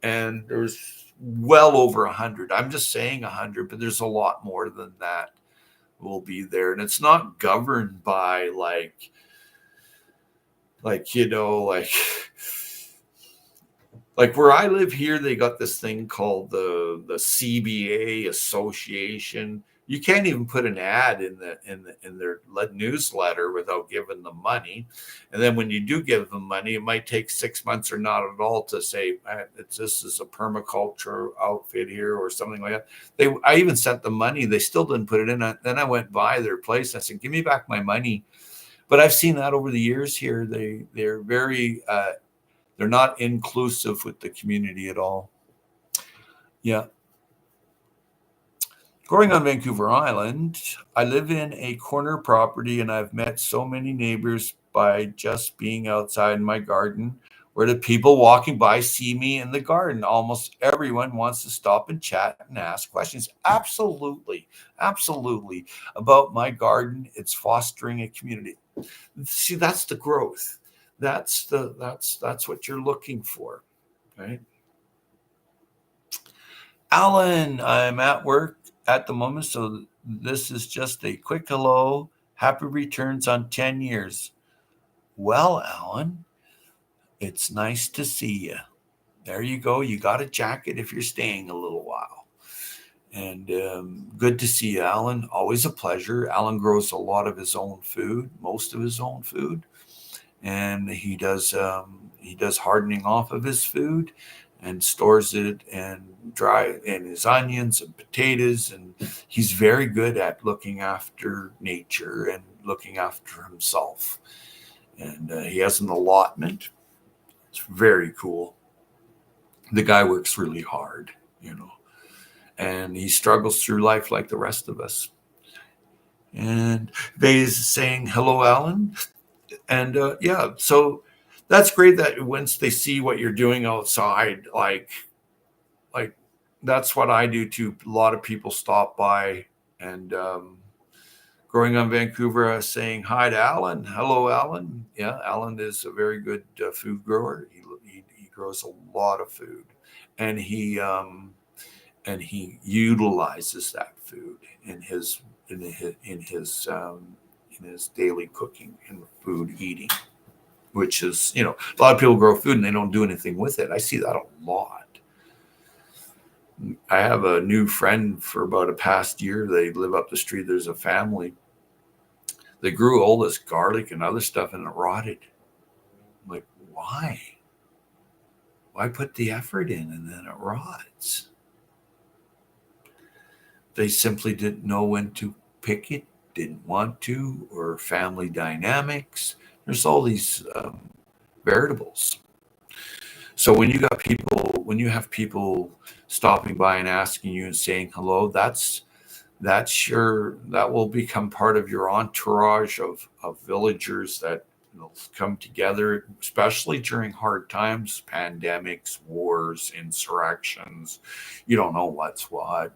and there's well over 100. I'm just saying 100, but there's a lot more than that will be there. And it's not governed by Like, like where I live here, they got this thing called the CBA Association. You can't even put an ad in their newsletter without giving them money. And then when you do give them money, it might take 6 months or not at all to say this is a permaculture outfit here or something like that. I even sent them money. They still didn't put it in. Then I went by their place. And I said, "Give me back my money." But I've seen that over the years here. They're very they're not inclusive with the community at all. Yeah. Growing on Vancouver Island, I live in a corner property and I've met so many neighbors by just being outside in my garden where the people walking by see me in the garden. Almost everyone wants to stop and chat and ask questions. Absolutely. Absolutely. About my garden, it's fostering a community. See, that's the growth. That's what you're looking for, right? Alan, I'm at work at the moment, so this is just a quick hello. Happy returns on 10 years. Well, Alan, it's nice to see you. There you go. You got a jacket if you're staying a little while. And good to see you, Alan. Always a pleasure. Alan grows a lot of his own food, most of his own food, and he does hardening off of his food and stores it and dry and his onions and potatoes, and he's very good at looking after nature and looking after himself. And he has an allotment. It's very cool. The guy works really hard, and he struggles through life like the rest of us. And Vay is saying hello, Alan. And yeah, so that's great that once they see what you're doing outside, like that's what I do too. A lot of people stop by, and growing on Vancouver, saying hi to Alan. Hello, Alan. Yeah, Alan is a very good food grower. He grows a lot of food, and he utilizes that food in his in his daily cooking and food eating, which is, a lot of people grow food and they don't do anything with it. I see that a lot. I have a new friend for about a past year. They live up the street. There's a family. They grew all this garlic and other stuff and it rotted. I'm like, why? Why put the effort in and then it rots? They simply didn't know when to pick it, didn't want to, or family dynamics. There's all these variables. So when you have people stopping by and asking you and saying hello, that will become part of your entourage of villagers that come together, especially during hard times, pandemics, wars, insurrections. You don't know what's what,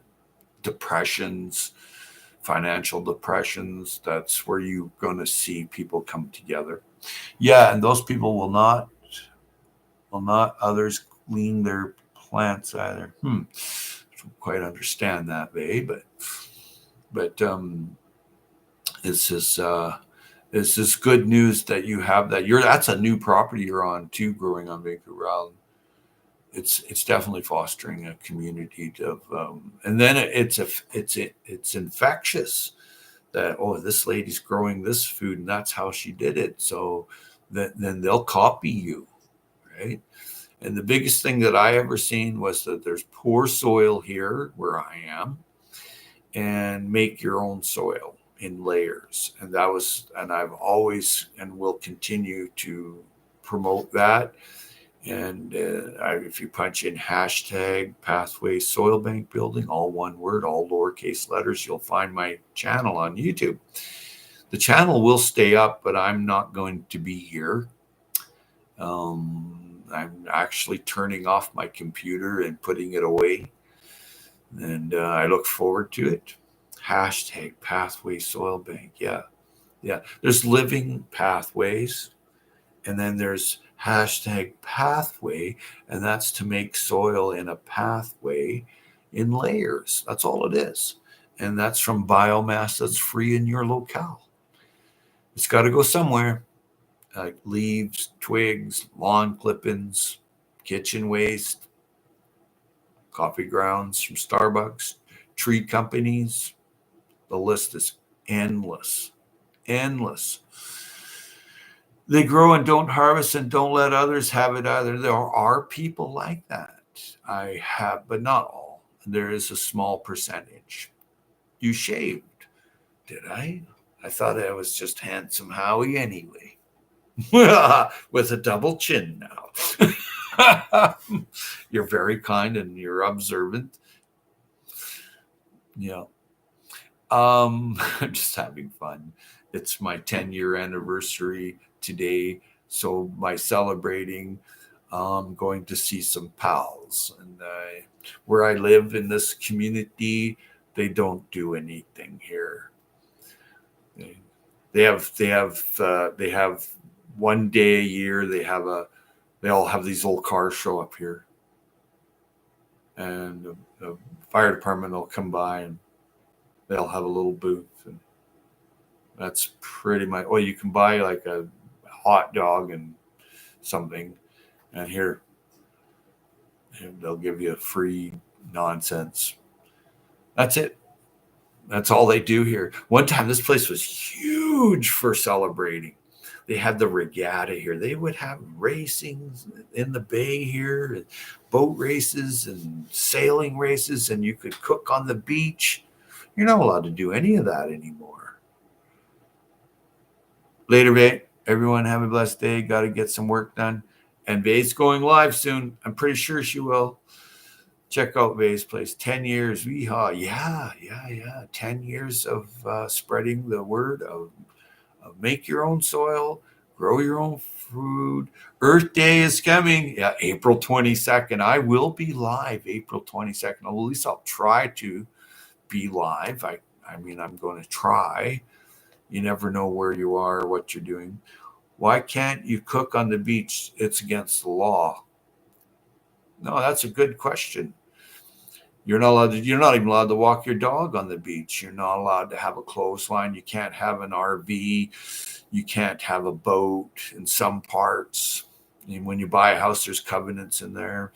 depressions, financial depressions. That's where you're going to see people come together. Yeah, and those people will not others glean their plants either. Don't quite understand that, Vay, but it's this good news that you have that's a new property you're on too, growing on Vancouver Island. It's definitely fostering a community of, and then it's infectious that, oh, this lady's growing this food and that's how she did it. So then they'll copy you, right? And the biggest thing that I ever seen was that there's poor soil here where I am, and make your own soil in layers. And I've always and will continue to promote that. And if you punch in hashtag pathway soil bank building, all one word, all lowercase letters, you'll find my channel on YouTube. The channel will stay up, but I'm not going to be here. I'm actually turning off my computer and putting it away. And I look forward to it. Hashtag pathway soil bank. Yeah. There's living pathways. And then there's hashtag pathway. And that's to make soil in a pathway in layers. That's all it is. And that's from biomass that's free in your locale. It's got to go somewhere. like leaves, twigs, lawn clippings, kitchen waste, coffee grounds from Starbucks, tree companies. The list is endless, endless. They grow and don't harvest and don't let others have it either. There are people like that. I have, but not all. There is a small percentage. You shaved. Did I? I thought I was just handsome Howie anyway. With a double chin now. You're very kind and you're observant. Yeah. I'm just having fun. It's my 10-year anniversary today. So by celebrating, I'm going to see some pals. And where I live in this community, they don't do anything here. They have one day a year. They all have these old cars show up here, and the fire department will come by and they'll have a little booth, and that's pretty much. Well, you can buy like a hot dog and something, and here, and they'll give you free nonsense. That's it. That's all they do here. One time, this place was huge for celebrating. They had the regatta here. They would have racings in the bay here, boat races and sailing races, and you could cook on the beach. You're not allowed to do any of that anymore. Later, Bay. Everyone have a blessed day. Got to get some work done. And Bay's going live soon. I'm pretty sure she will. Check out Bay's place. 10 years. Weehaw. Yeah. 10 years of spreading the word of make your own soil, grow your own food. Earth Day is coming. Yeah, April 22nd. I will be live April 22nd. At least I'll try to be live. I mean, I'm going to try. You never know where you are or what you're doing. Why can't you cook on the beach? It's against the law. No, that's a good question. You're not even allowed to walk your dog on the beach. You're not allowed to have a clothesline. You can't have an RV. You can't have a boat in some parts. And when you buy a house, there's covenants in there.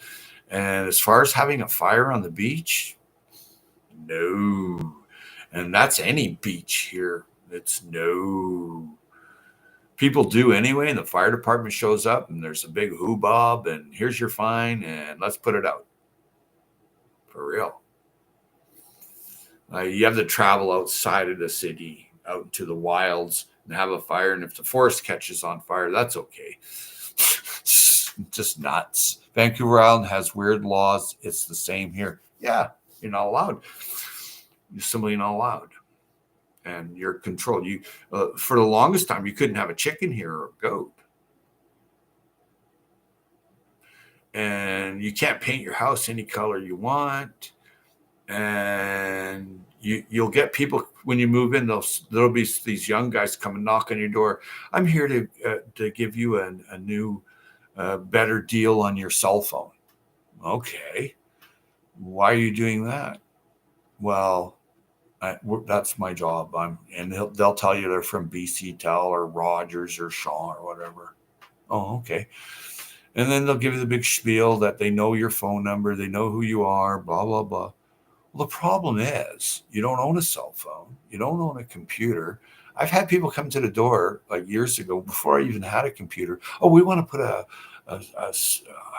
And as far as having a fire on the beach, no. And that's any beach here. It's no. People do anyway, and the fire department shows up, and there's a big hoo-bob, and here's your fine, and let's put it out. For real. You have to travel outside of the city, out into the wilds, and have a fire. And if the forest catches on fire, that's okay. Just nuts. Vancouver Island has weird laws. It's the same here. Yeah, you're not allowed. You're simply not allowed. And you're controlled. For the longest time, you couldn't have a chicken here or a goat. And you can't paint your house any color you want. And you'll get people when you move in. There'll be these young guys come and knock on your door. I'm here to give you a new, better deal on your cell phone. Okay, why are you doing that? Well, that's my job. And they'll tell you they're from BC Tel or Rogers or Shaw or whatever. Oh, okay. And then they'll give you the big spiel that they know your phone number, they know who you are, blah, blah, blah. Well, the problem is you don't own a cell phone. You don't own a computer. I've had people come to the door like years ago before I even had a computer. Oh, we want to put a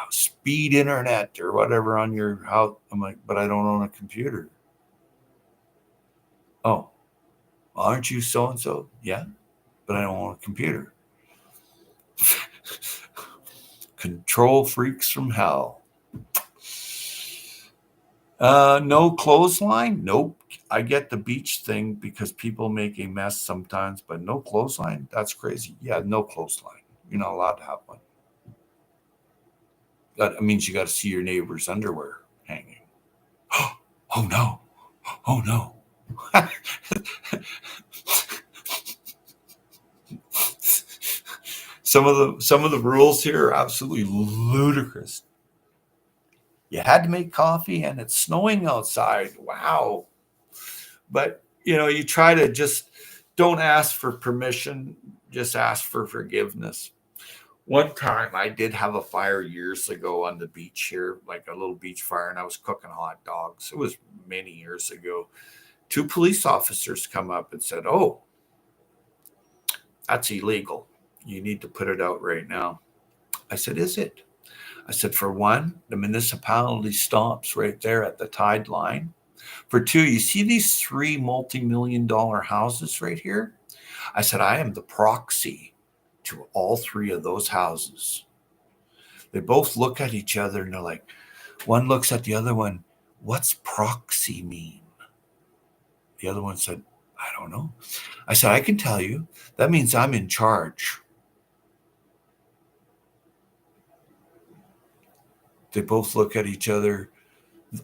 speed internet or whatever on your house. I'm like, but I don't own a computer. Oh, aren't you so-and-so? Yeah, but I don't own a computer. Control freaks from hell. No clothesline? Nope. I get the beach thing because people make a mess sometimes, but no clothesline? That's crazy. Yeah, no clothesline. You're not allowed to have one. That means you got to see your neighbor's underwear hanging. Oh no. Oh no. Some of the rules here are absolutely ludicrous. You had to make coffee and it's snowing outside. Wow. But you try to just don't ask for permission. just ask for forgiveness. One time I did have a fire years ago on the beach here, like a little beach fire, and I was cooking hot dogs. It was many years ago. Two police officers come up and said, "Oh, that's illegal. You need to put it out right now." I said, "Is it?" I said, "For one, the municipality stops right there at the tide line. For two, you see these three multi-million dollar houses right here?" I said, "I am the proxy to all three of those houses." They both look at each other and they're like, one looks at the other one, "What's proxy mean?" The other one said, "I don't know." I said, "I can tell you. That means I'm in charge." They both look at each other.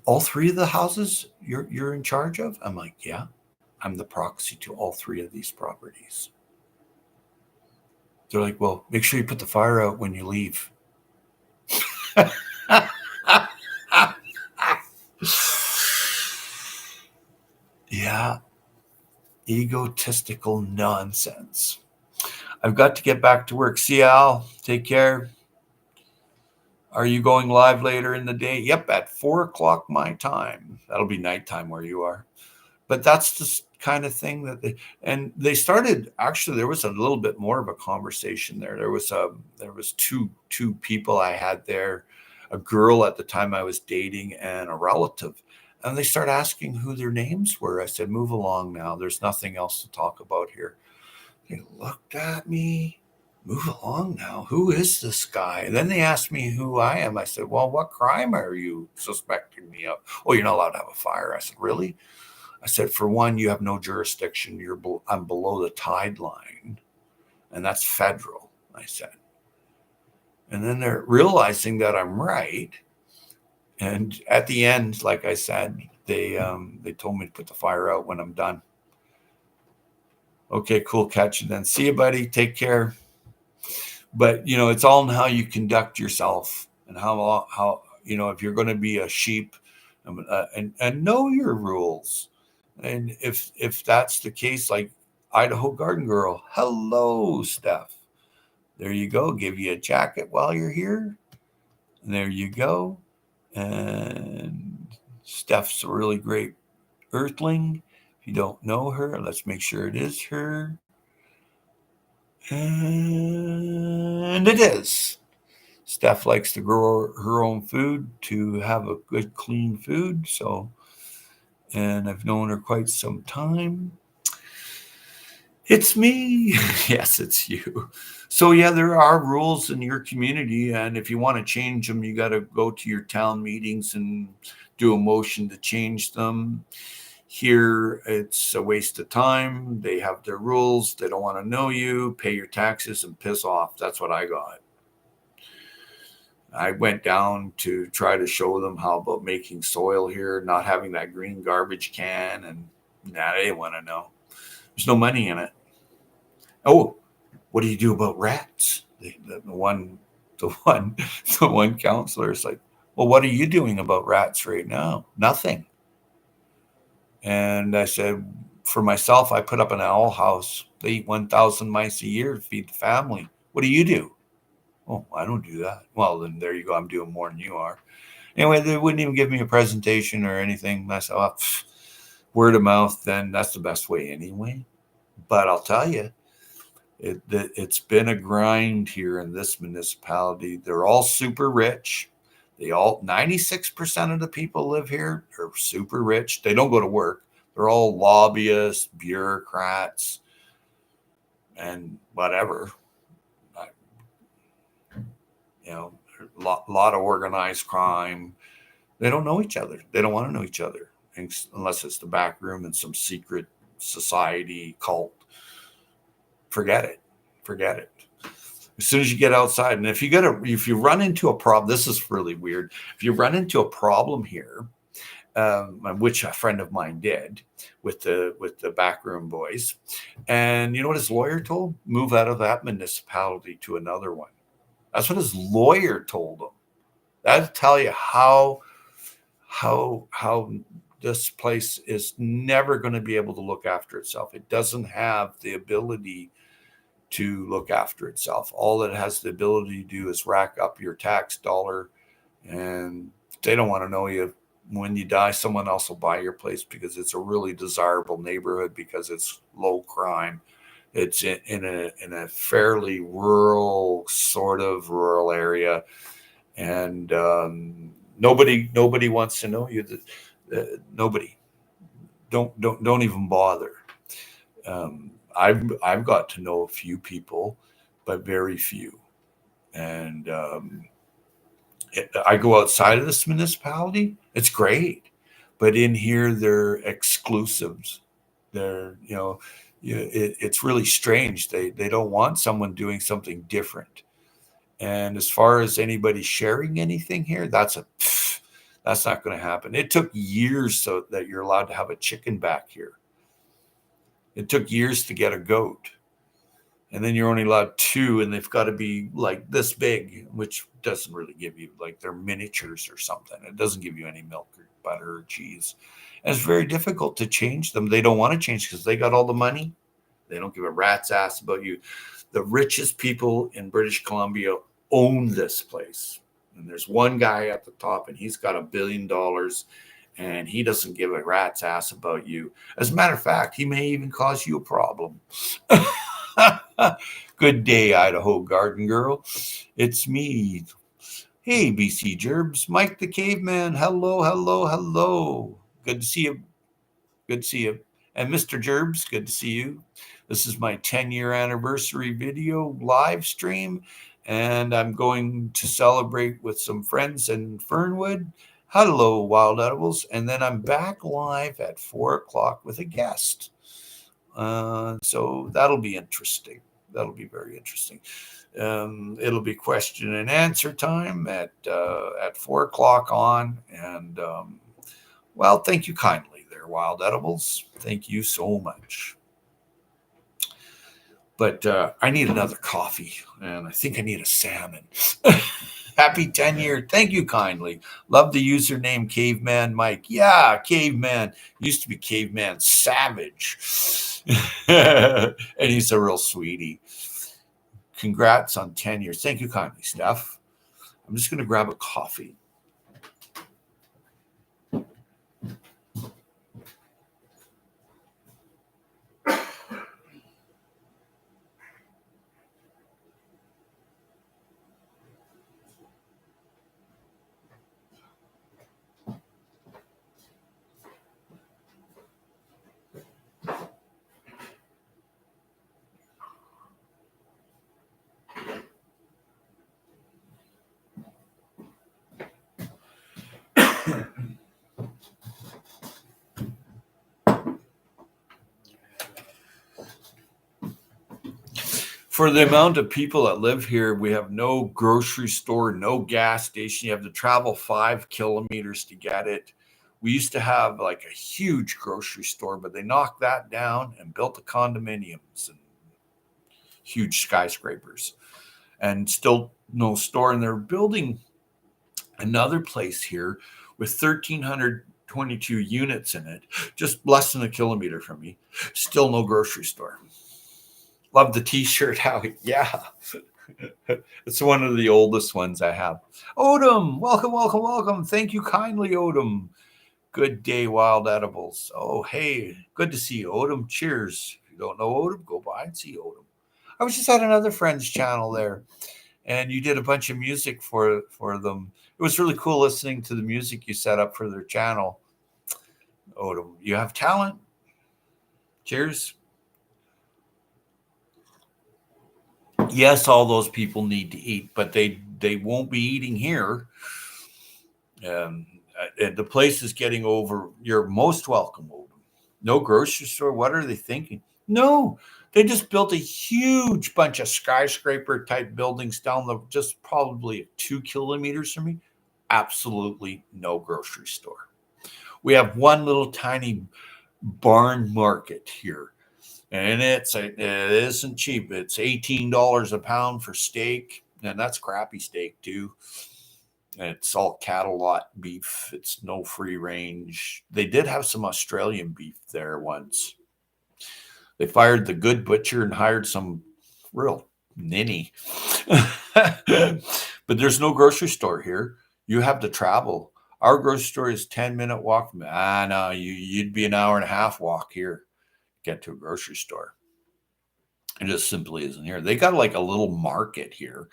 "All three of the houses you're in charge of?" I'm like, "Yeah, I'm the proxy to all three of these properties." They're like, "Well, make sure you put the fire out when you leave." Yeah, egotistical nonsense. I've got to get back to work. See you, Al. Take care. Are you going live later in the day? Yep, at 4 o'clock my time. That'll be nighttime where you are. But that's the kind of thing that they started. Actually, there was a little bit more of a conversation there. There was two people I had there, a girl at the time I was dating and a relative, and they started asking who their names were. I said, "Move along now. There's nothing else to talk about here." They looked at me. "Move along now. Who is this guy?" And then they asked me who I am. I said, "Well, what crime are you suspecting me of?" "Oh, you're not allowed to have a fire." I said, "Really?" I said, "For one, you have no jurisdiction. I'm below the tide line, and that's federal." I said, and then they're realizing that I'm right. And at the end, like I said, they told me to put the fire out when I'm done. Okay, cool catch. And then see you, buddy. Take care. But it's all in how you conduct yourself and how if you're going to be a sheep, and know your rules. And if that's the case, like Idaho Garden Girl, hello, Steph. There you go. Give you a jacket while you're here. There you go. And Steph's a really great earthling. If you don't know her, let's make sure it is her. And it is. Steph likes to grow her own food to have a good, clean food. And I've known her quite some time. It's me. Yes, it's you. So yeah, there are rules in your community, and if you want to change them, you got to go to your town meetings and do a motion to change them. Here, it's a waste of time. They have their rules. They don't want to know you. Pay your taxes and piss off. That's what I got. I went down to try to show them how about making soil here, not having that green garbage can, and they didn't want to know. There's no money in it. Oh, what do you do about rats? The one counselor is like, "Well, what are you doing about rats right now?" "Nothing." And I said, "For myself, I put up an owl house. They eat 1,000 mice a year to feed the family. What do you do?" "Oh, I don't do that." "Well, then there you go. I'm doing more than you are." Anyway, they wouldn't even give me a presentation or anything. I said, "Oh, word of mouth, then that's the best way anyway." But I'll tell you, it's been a grind here in this municipality. They're all super rich. 96% of the people live here are super rich. They don't go to work. They're all lobbyists, bureaucrats, and whatever. Lot of organized crime. They don't know each other. They don't want to know each other unless it's the back room in some secret society cult. Forget it. As soon as you get outside, and if you run into a problem, this is really weird. If you run into a problem here, which a friend of mine did with the backroom boys, and you know what his lawyer told? Move out of that municipality to another one. That's what his lawyer told him. That'll tell you how this place is never going to be able to look after itself. It doesn't have the ability to look after itself. All it has the ability to do is rack up your tax dollar, and they don't want to know you. When you die, someone else will buy your place because it's a really desirable neighborhood, because it's low crime. It's in a fairly rural, sort of rural area, and nobody wants to know you. Nobody. Don't even bother. I've got to know a few people, but very few, and I go outside of this municipality. It's great, but in here they're exclusives. They're it's really strange. They don't want someone doing something different. And as far as anybody sharing anything here, that's not going to happen. It took years so that you're allowed to have a chicken back here. It took years to get a goat. And then you're only allowed two, and they've got to be like this big, which doesn't really give you, like, they're miniatures or something. It doesn't give you any milk or butter or cheese. And it's very difficult to change them. They don't want to change because they got all the money. They don't give a rat's ass about you. The richest people in British Columbia own this place. And there's one guy at the top, and he's got $1 billion, and he doesn't give a rat's ass about you. As a matter of fact, he may even cause you a problem. Good day, Idaho Garden Girl. It's me. Hey, BC Gerbs. Mike the Caveman. Hello, hello, hello. Good to see you. Good to see you. And Mr. Gerbs, good to see you. This is my 10-year anniversary video live stream, and I'm going to celebrate with some friends in Fernwood. Hello, Wild Edibles. And then I'm back live at 4 o'clock with a guest. So that'll be interesting. That'll be very interesting. It'll be question and answer time at 4 o'clock on. And well, thank you kindly there, Wild Edibles. Thank you so much. But I need another coffee, and I think I need a salmon. Happy 10 year. Thank you kindly. Love the username Caveman Mike. Yeah, Caveman. Used to be Caveman Savage. And he's a real sweetie. Congrats on 10 years. Thank you kindly, Steph. I'm just going to grab a coffee. For the amount of people that live here, we have no grocery store, no gas station. You have to travel 5 kilometers to get it. We used to have like a huge grocery store, but they knocked that down and built the condominiums and huge skyscrapers, and still no store. And they're building another place here with 1,322 units in it, just less than a kilometer from me. Still no grocery store. Love the t-shirt, Howie. Yeah. It's one of the oldest ones I have. Odom, welcome, welcome, welcome. Thank you kindly, Odom. Good day, Wild Edibles. Oh, hey, good to see you, Odom. Cheers. If you don't know Odom, go by and see Odom. I was just at another friend's channel there, and you did a bunch of music for them. It was really cool listening to the music you set up for their channel. Odom, you have talent. Cheers. Yes, all those people need to eat, but they won't be eating here. And the place is getting over. You're most welcome, Odom. No grocery store. What are they thinking? No, they just built a huge bunch of skyscraper type buildings down just probably 2 kilometers from me. Absolutely no grocery store. We have one little tiny barn market here. And it isn't cheap. It's $18 a pound for steak, and that's crappy steak too. It's all cattle lot beef. It's no free range. They did have some Australian beef there once. They fired the good butcher and hired some real ninny. But there's no grocery store here. You have to travel. Our grocery store is 10-minute walk from no, you'd be an hour and a half walk here, get to a grocery store. It just simply isn't here. They got like a little market here,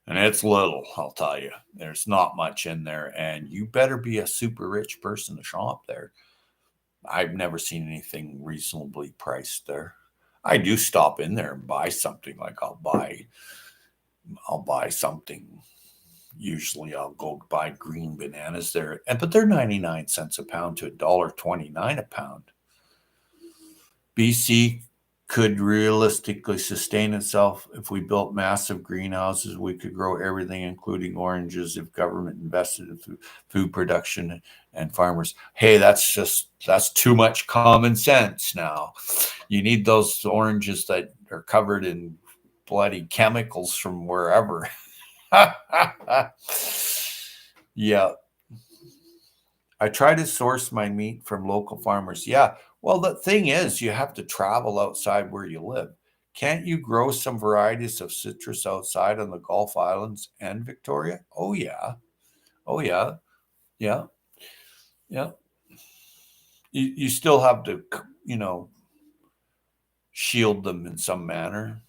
and it's little, I'll tell you. There's not much in there, and you better be a super rich person to shop there. I've never seen anything reasonably priced there. I do stop in there and buy something. Like I'll buy something. Usually I'll go buy green bananas there, but they're 99 cents a pound to $1.29 a pound. BC could realistically sustain itself if we built massive greenhouses. We could grow everything, including oranges, if government invested in food production and farmers. Hey, that's too much common sense now. You need those oranges that are covered in bloody chemicals from wherever. Yeah. I try to source my meat from local farmers. Yeah. Well, the thing is, you have to travel outside where you live. Can't you grow some varieties of citrus outside on the Gulf Islands and Victoria? Oh, yeah. Oh, yeah. Yeah. Yeah. You still have to, shield them in some manner.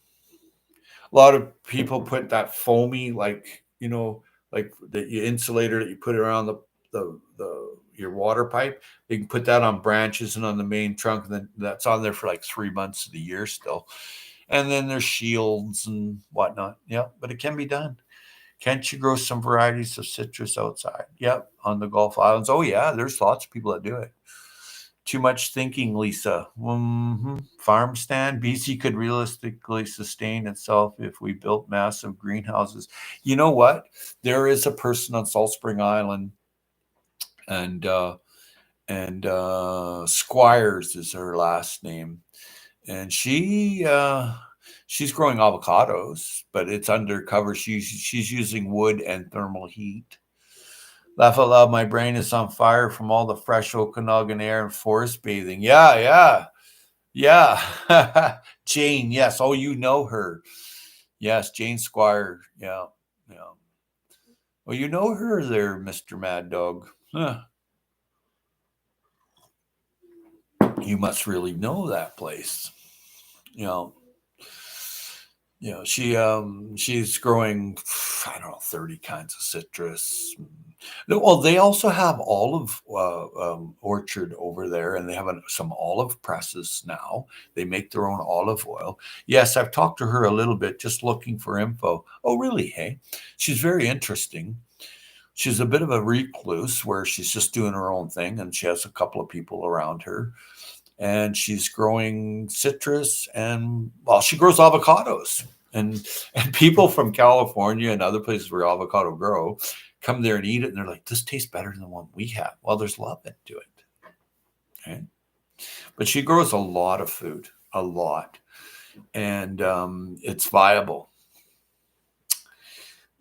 A lot of people put that foamy, like the insulator that you put around your water pipe. They can put that on branches and on the main trunk, and then that's on there for like 3 months of the year still. And then there's shields and whatnot. Yeah, but it can be done. Can't you grow some varieties of citrus outside? Yep, on the Gulf Islands. Oh yeah, there's lots of people that do it. Too much thinking, Lisa. Farm stand. BC could realistically sustain itself if we built massive greenhouses. You know what? There is a person on Salt Spring Island, and Squires is her last name, and she's growing avocados, but it's undercover. She's using wood and thermal heat. Laugh out loud, my brain is on fire from all the fresh Okanagan air and forest bathing. Yeah. Jane, yes. Oh, you know her. Yes, Jane Squire. Yeah. Well, you know her there, Mr. Mad Dog. Huh. You must really know that place. She's growing, I don't know, 30 kinds of citrus. Well, they also have olive orchard over there, and they have some olive presses now. They make their own olive oil. Yes, I've talked to her a little bit, just looking for info. Oh, really? Hey, she's very interesting. She's a bit of a recluse where she's just doing her own thing, and she has a couple of people around her. And she's growing citrus, and she grows avocados. And people from California and other places where avocado grow come there and eat it, and they're like, this tastes better than the one we have. Well, there's love into it. Okay? But she grows a lot of food, a lot. And it's viable.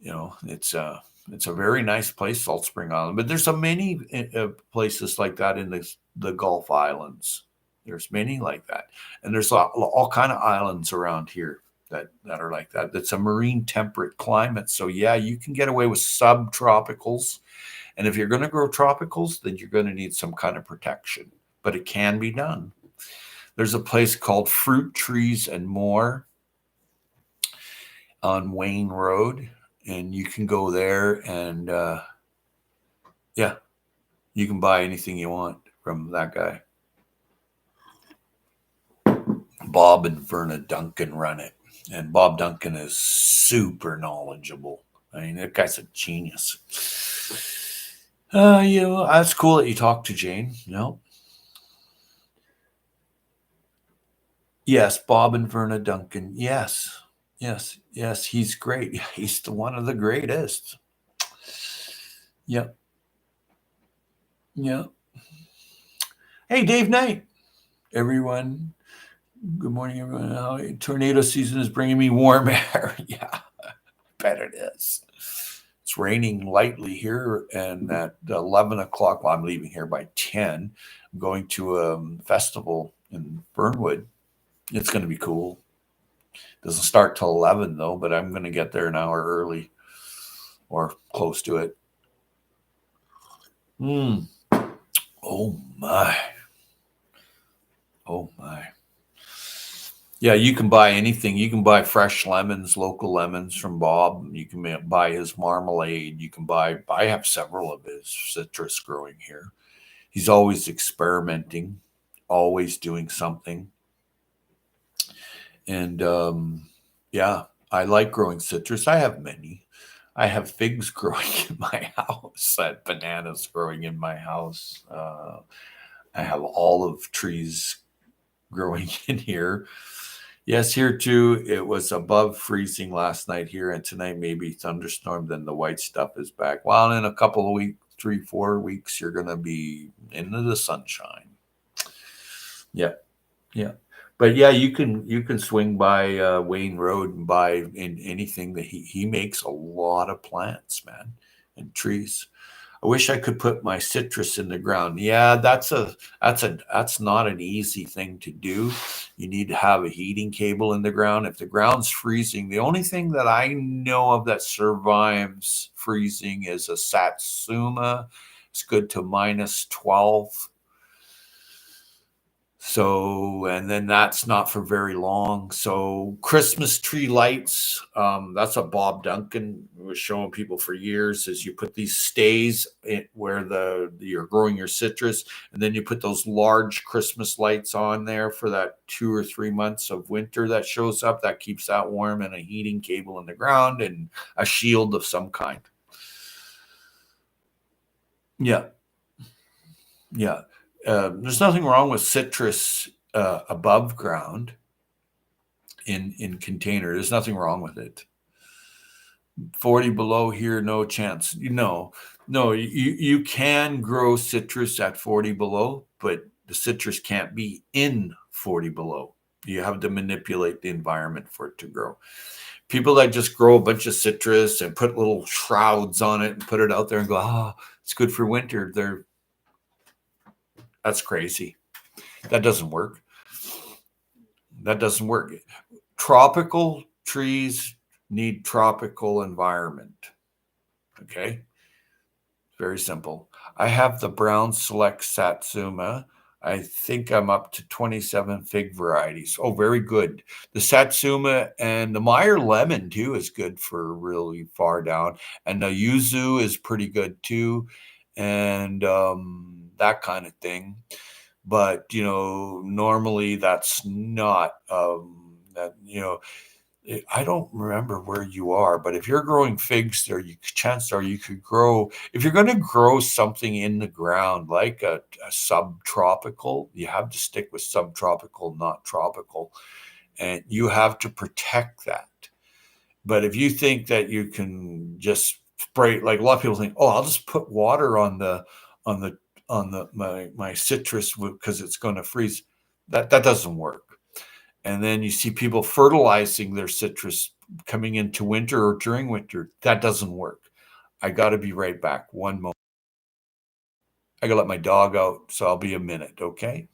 It's a very nice place, Salt Spring Island. But there's so many places like that in the Gulf Islands. There's many like that. And there's all kind of islands around here that are like that. That's a marine temperate climate. So yeah, you can get away with subtropicals. And if you're going to grow tropicals, then you're going to need some kind of protection. But it can be done. There's a place called Fruit Trees and More on Wayne Road. And you can go there and you can buy anything you want from that guy. Bob and Verna Duncan run it. And Bob Duncan is super knowledgeable. I mean, that guy's a genius. That's cool that you talked to Jane. No. Yes, Bob and Verna Duncan. Yes. He's great. He's one of the greatest. Yep. Hey, Dave Knight. Everyone. Good morning, everyone. Tornado season is bringing me warm air. Yeah, I bet it is. It's raining lightly here, and at 11 o'clock, I'm leaving here by 10. I'm going to a festival in Burnwood. It's going to be cool. Doesn't start till 11 though, but I'm going to get there an hour early or close to it. Oh my. Oh my. Yeah, you can buy anything. You can buy fresh lemons, local lemons from Bob. You can buy his marmalade. You can buy, I have several of his citrus growing here. He's always experimenting, always doing something. And yeah, I like growing citrus. I have many. I have figs growing in my house. I have bananas growing in my house. I have olive trees growing in here. Yes, here too. It was above freezing last night here, and tonight maybe thunderstorm. Then the white stuff is back. Well, in a couple of weeks, 3, 4 weeks, you're gonna be into the sunshine. Yeah, yeah. But yeah, you can swing by Wayne Road and buy anything that he makes a lot of plants, man, and trees. I wish I could put my citrus in the ground. Yeah, that's not an easy thing to do. You need to have a heating cable in the ground. If the ground's freezing, the only thing that I know of that survives freezing is a satsuma. It's good to -12. So, and then that's not for very long. So, Christmas tree lights, that's what Bob Duncan was showing people for years. Is you put these stays where you're growing your citrus, and then you put those large Christmas lights on there for that 2 or 3 months of winter that shows up. That keeps that warm, and a heating cable in the ground and a shield of some kind. Yeah, yeah. There's nothing wrong with citrus above ground in container. There's nothing wrong with it. 40 below here, no chance. No, you can grow citrus at 40 below, but the citrus can't be in 40 below. You have to manipulate the environment for it to grow. People that just grow a bunch of citrus and put little shrouds on it and put it out there and go, it's good for winter. That's crazy. That doesn't work. That doesn't work. Tropical trees need tropical environment. Okay. Very simple. I have the Brown Select Satsuma. I think I'm up to 27 fig varieties. Oh, very good. The Satsuma and the Meyer lemon too is good for really far down. And the yuzu is pretty good too. And that kind of thing. But, normally that's not, that, I don't remember where you are, but if you're growing figs there, chances are you could grow. If you're going to grow something in the ground like a subtropical, you have to stick with subtropical, not tropical, and you have to protect that. But if you think that you can just spray, like a lot of people think, oh, I'll just put water on the my citrus because it's going to freeze. That doesn't work. And then you see people fertilizing their citrus coming into winter or during winter. That doesn't work. I got to be right back. One moment. I got to let my dog out, so I'll be a minute, okay?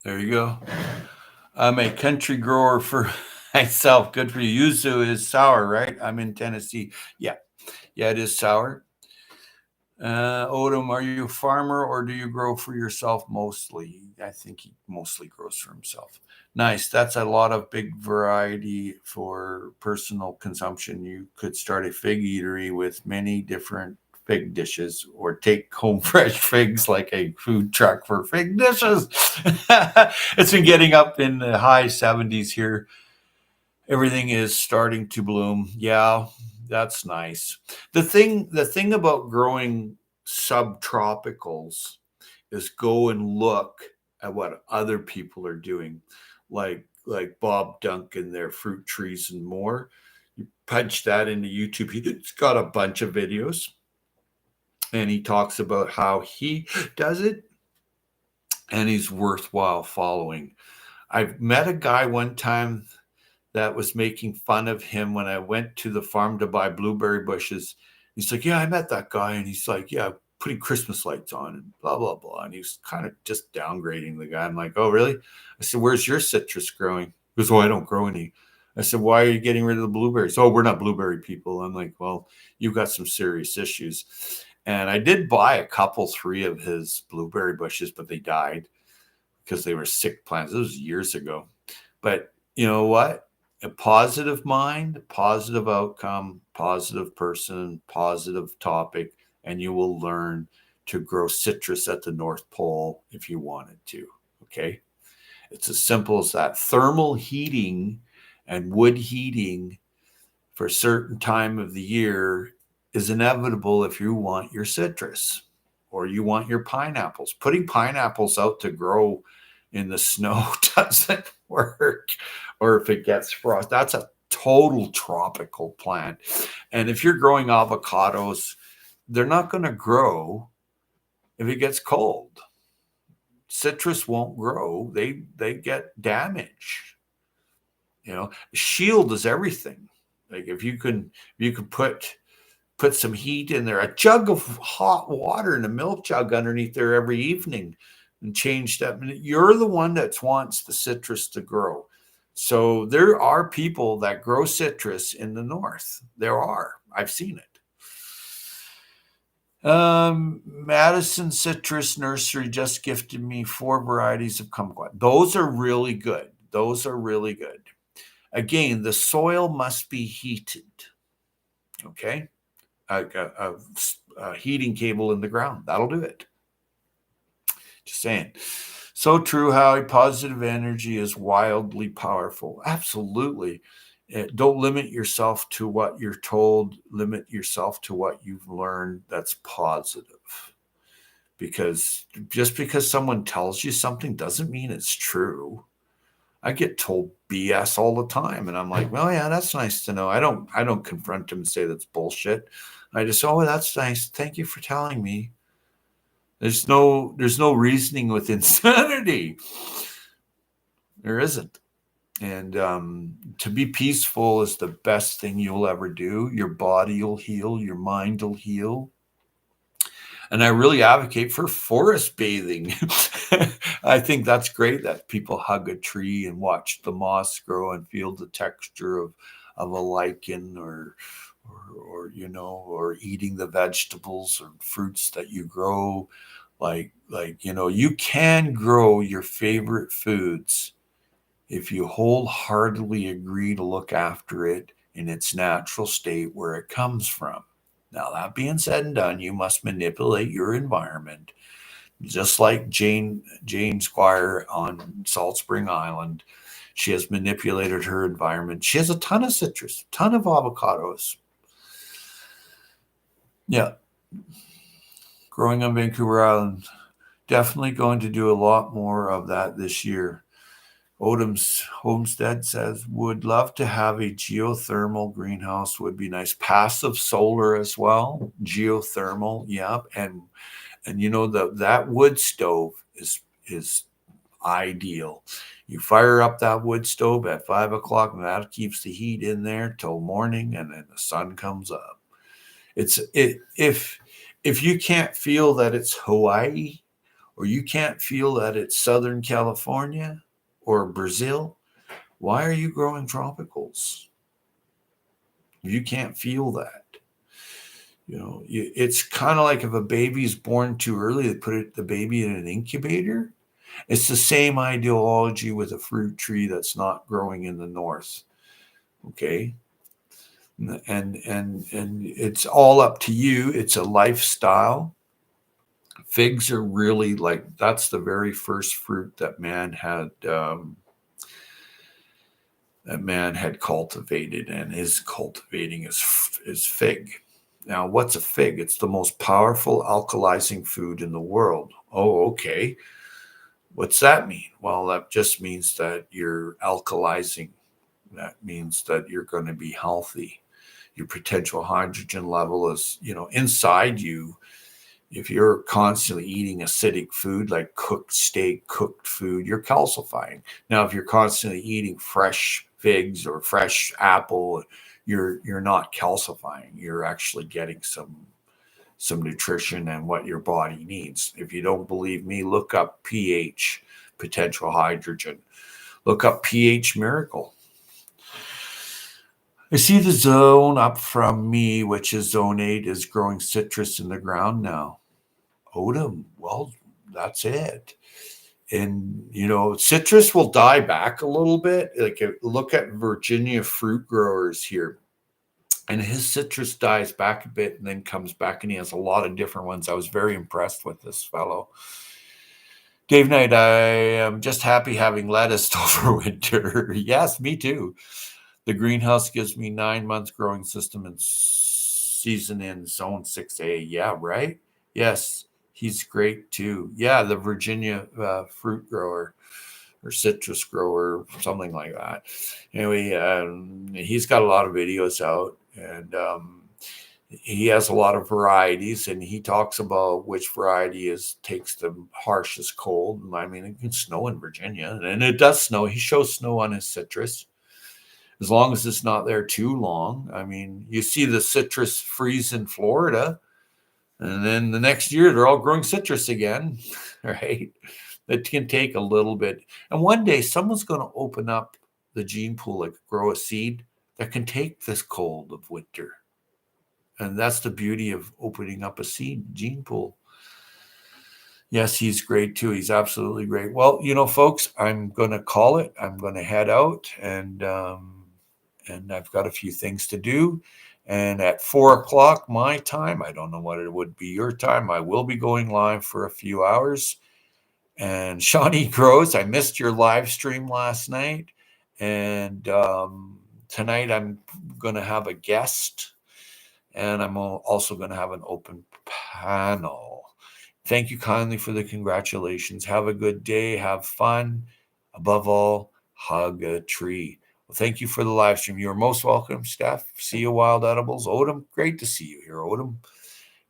There you go. I'm a country grower for myself. Good for you. Yuzu is sour, right? I'm in Tennessee. Yeah. Yeah, it is sour. Odom, are you a farmer or do you grow for yourself mostly? I think he mostly grows for himself. Nice. That's a lot of big variety for personal consumption. You could start a fig eatery with many different fig dishes or take home fresh figs like a food truck for fig dishes. It's been getting up in the high 70s here. Everything is starting to bloom. Yeah, that's nice. The thing about growing subtropicals is go and look at what other people are doing, like Bob Duncan, their fruit trees and more. You punch that into YouTube. He's got a bunch of videos, and he talks about how he does it, and he's worthwhile following. I've met a guy one time that was making fun of him when I went to the farm to buy blueberry bushes. He's like, yeah, I met that guy. And he's like, yeah, putting Christmas lights on and blah, blah, blah. And he's kind of just downgrading the guy. I'm like, oh, really? I said, where's your citrus growing? He goes, oh, I don't grow any. I said, why are you getting rid of the blueberries? Oh, we're not blueberry people. I'm like, well, you've got some serious issues. And I did buy a couple, 3 of his blueberry bushes, but they died because they were sick plants. This was years ago. But you know what? A positive mind, positive outcome, positive person, positive topic, and you will learn to grow citrus at the North Pole if you wanted to. Okay. It's as simple as that. Thermal heating and wood heating for a certain time of the year is inevitable if you want your citrus or you want your pineapples. Putting pineapples out to grow in the snow doesn't work. Or if it gets frost, that's a total tropical plant. And if you're growing avocados, they're not going to grow if it gets cold. Citrus won't grow. They get damaged. Shield is everything. Like if you can put some heat in there, a jug of hot water in a milk jug underneath there every evening and change that. You're the one that wants the citrus to grow. So there are people that grow citrus in the north. There are. I've seen it. Madison Citrus Nursery just gifted me 4 varieties of kumquat. Those are really good. Again, the soil must be heated. Okay. A heating cable in the ground. That'll do it. Just saying. So true, Howie. Positive energy is wildly powerful. Absolutely. Don't limit yourself to what you're told. Limit yourself to what you've learned that's positive. Because just because someone tells you something doesn't mean it's true. I get told BS all the time, and I'm like, well, yeah, that's nice to know. I don't confront them and say that's bullshit. I just, oh, that's nice. Thank you for telling me. There's no reasoning with insanity. There isn't. And to be peaceful is the best thing you'll ever do. Your body will heal. Your mind will heal. And I really advocate for forest bathing. I think that's great that people hug a tree and watch the moss grow and feel the texture of a lichen or eating the vegetables or fruits that you grow. You can grow your favorite foods if you wholeheartedly agree to look after it in its natural state where it comes from. Now, that being said and done, you must manipulate your environment, just like Jane Squire on Salt Spring Island. She has manipulated her environment. She has a ton of citrus, ton of avocados. Yeah. Growing on Vancouver Island. Definitely going to do a lot more of that this year. Odom's Homestead says, would love to have a geothermal greenhouse. Would be nice. Passive solar as well. Geothermal, yeah. And that wood stove is ideal. You fire up that wood stove at 5 o'clock, and that keeps the heat in there till morning, and then the sun comes up. If you can't feel that it's Hawaii or you can't feel that it's Southern California or Brazil, why are you growing tropicals? You can't feel that. It's kind of like if a baby's born too early, they put the baby in an incubator. It's the same ideology with a fruit tree that's not growing in the north. Okay. And it's all up to you. It's a lifestyle. Figs are really like, that's the very first fruit that man had cultivated and is cultivating is fig. Now, what's a fig? It's the most powerful alkalizing food in the world. Oh, okay. What's that mean? Well, that just means that you're alkalizing. That means that you're going to be healthy. Your potential hydrogen level is, inside you. If you're constantly eating acidic food like cooked steak, cooked food, you're calcifying. Now, if you're constantly eating fresh figs or fresh apple, you're not calcifying. You're actually getting some nutrition and what your body needs. If you don't believe me, look up pH, potential hydrogen. Look up pH miracle. I see the zone up from me, which is zone 8, is growing citrus in the ground now. Odom, well, that's it. And, citrus will die back a little bit. Like, look at Virginia fruit growers here. And his citrus dies back a bit and then comes back, and he has a lot of different ones. I was very impressed with this fellow. Dave Knight, I am just happy having lettuce over winter. Yes, me too. The greenhouse gives me 9 months growing system and season in zone 6A. Yeah, right? Yes, he's great too. Yeah, the Virginia fruit grower or citrus grower, something like that. Anyway, he's got a lot of videos out, and he has a lot of varieties, and he talks about which variety takes the harshest cold. I mean, it can snow in Virginia, and it does snow. He shows snow on his citrus, as long as it's not there too long. I mean, you see the citrus freeze in Florida, and then the next year they're all growing citrus again, right? It can take a little bit. And one day someone's going to open up the gene pool, like grow a seed that can take this cold of winter. And that's the beauty of opening up a seed gene pool. Yes, he's great too. He's absolutely great. Well, folks, I'm going to call it. I'm going to head out, and I've got a few things to do. And at 4:00 my time, I don't know what it would be your time, I will be going live for a few hours. And Shawnee Grows, I missed your live stream last night. And tonight I'm going to have a guest. And I'm also going to have an open panel. Thank you kindly for the congratulations. Have a good day. Have fun. Above all, hug a tree. Well, thank you for the live stream. You're most welcome, Steph. See you, Wild Edibles. Odom, great to see you here, Odom.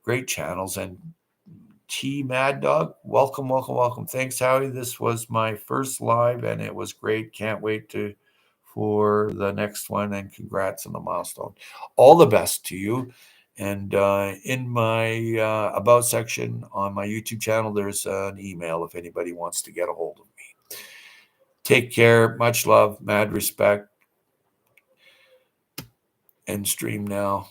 Great channels. And T Mad Dog, welcome, welcome, welcome. Thanks, Howie. This was my first live, and it was great. Can't wait for the next one, and congrats on the milestone. All the best to you. And in my about section on my YouTube channel, there's an email if anybody wants to get a hold of me. Take care. Much love. Mad respect. End stream now.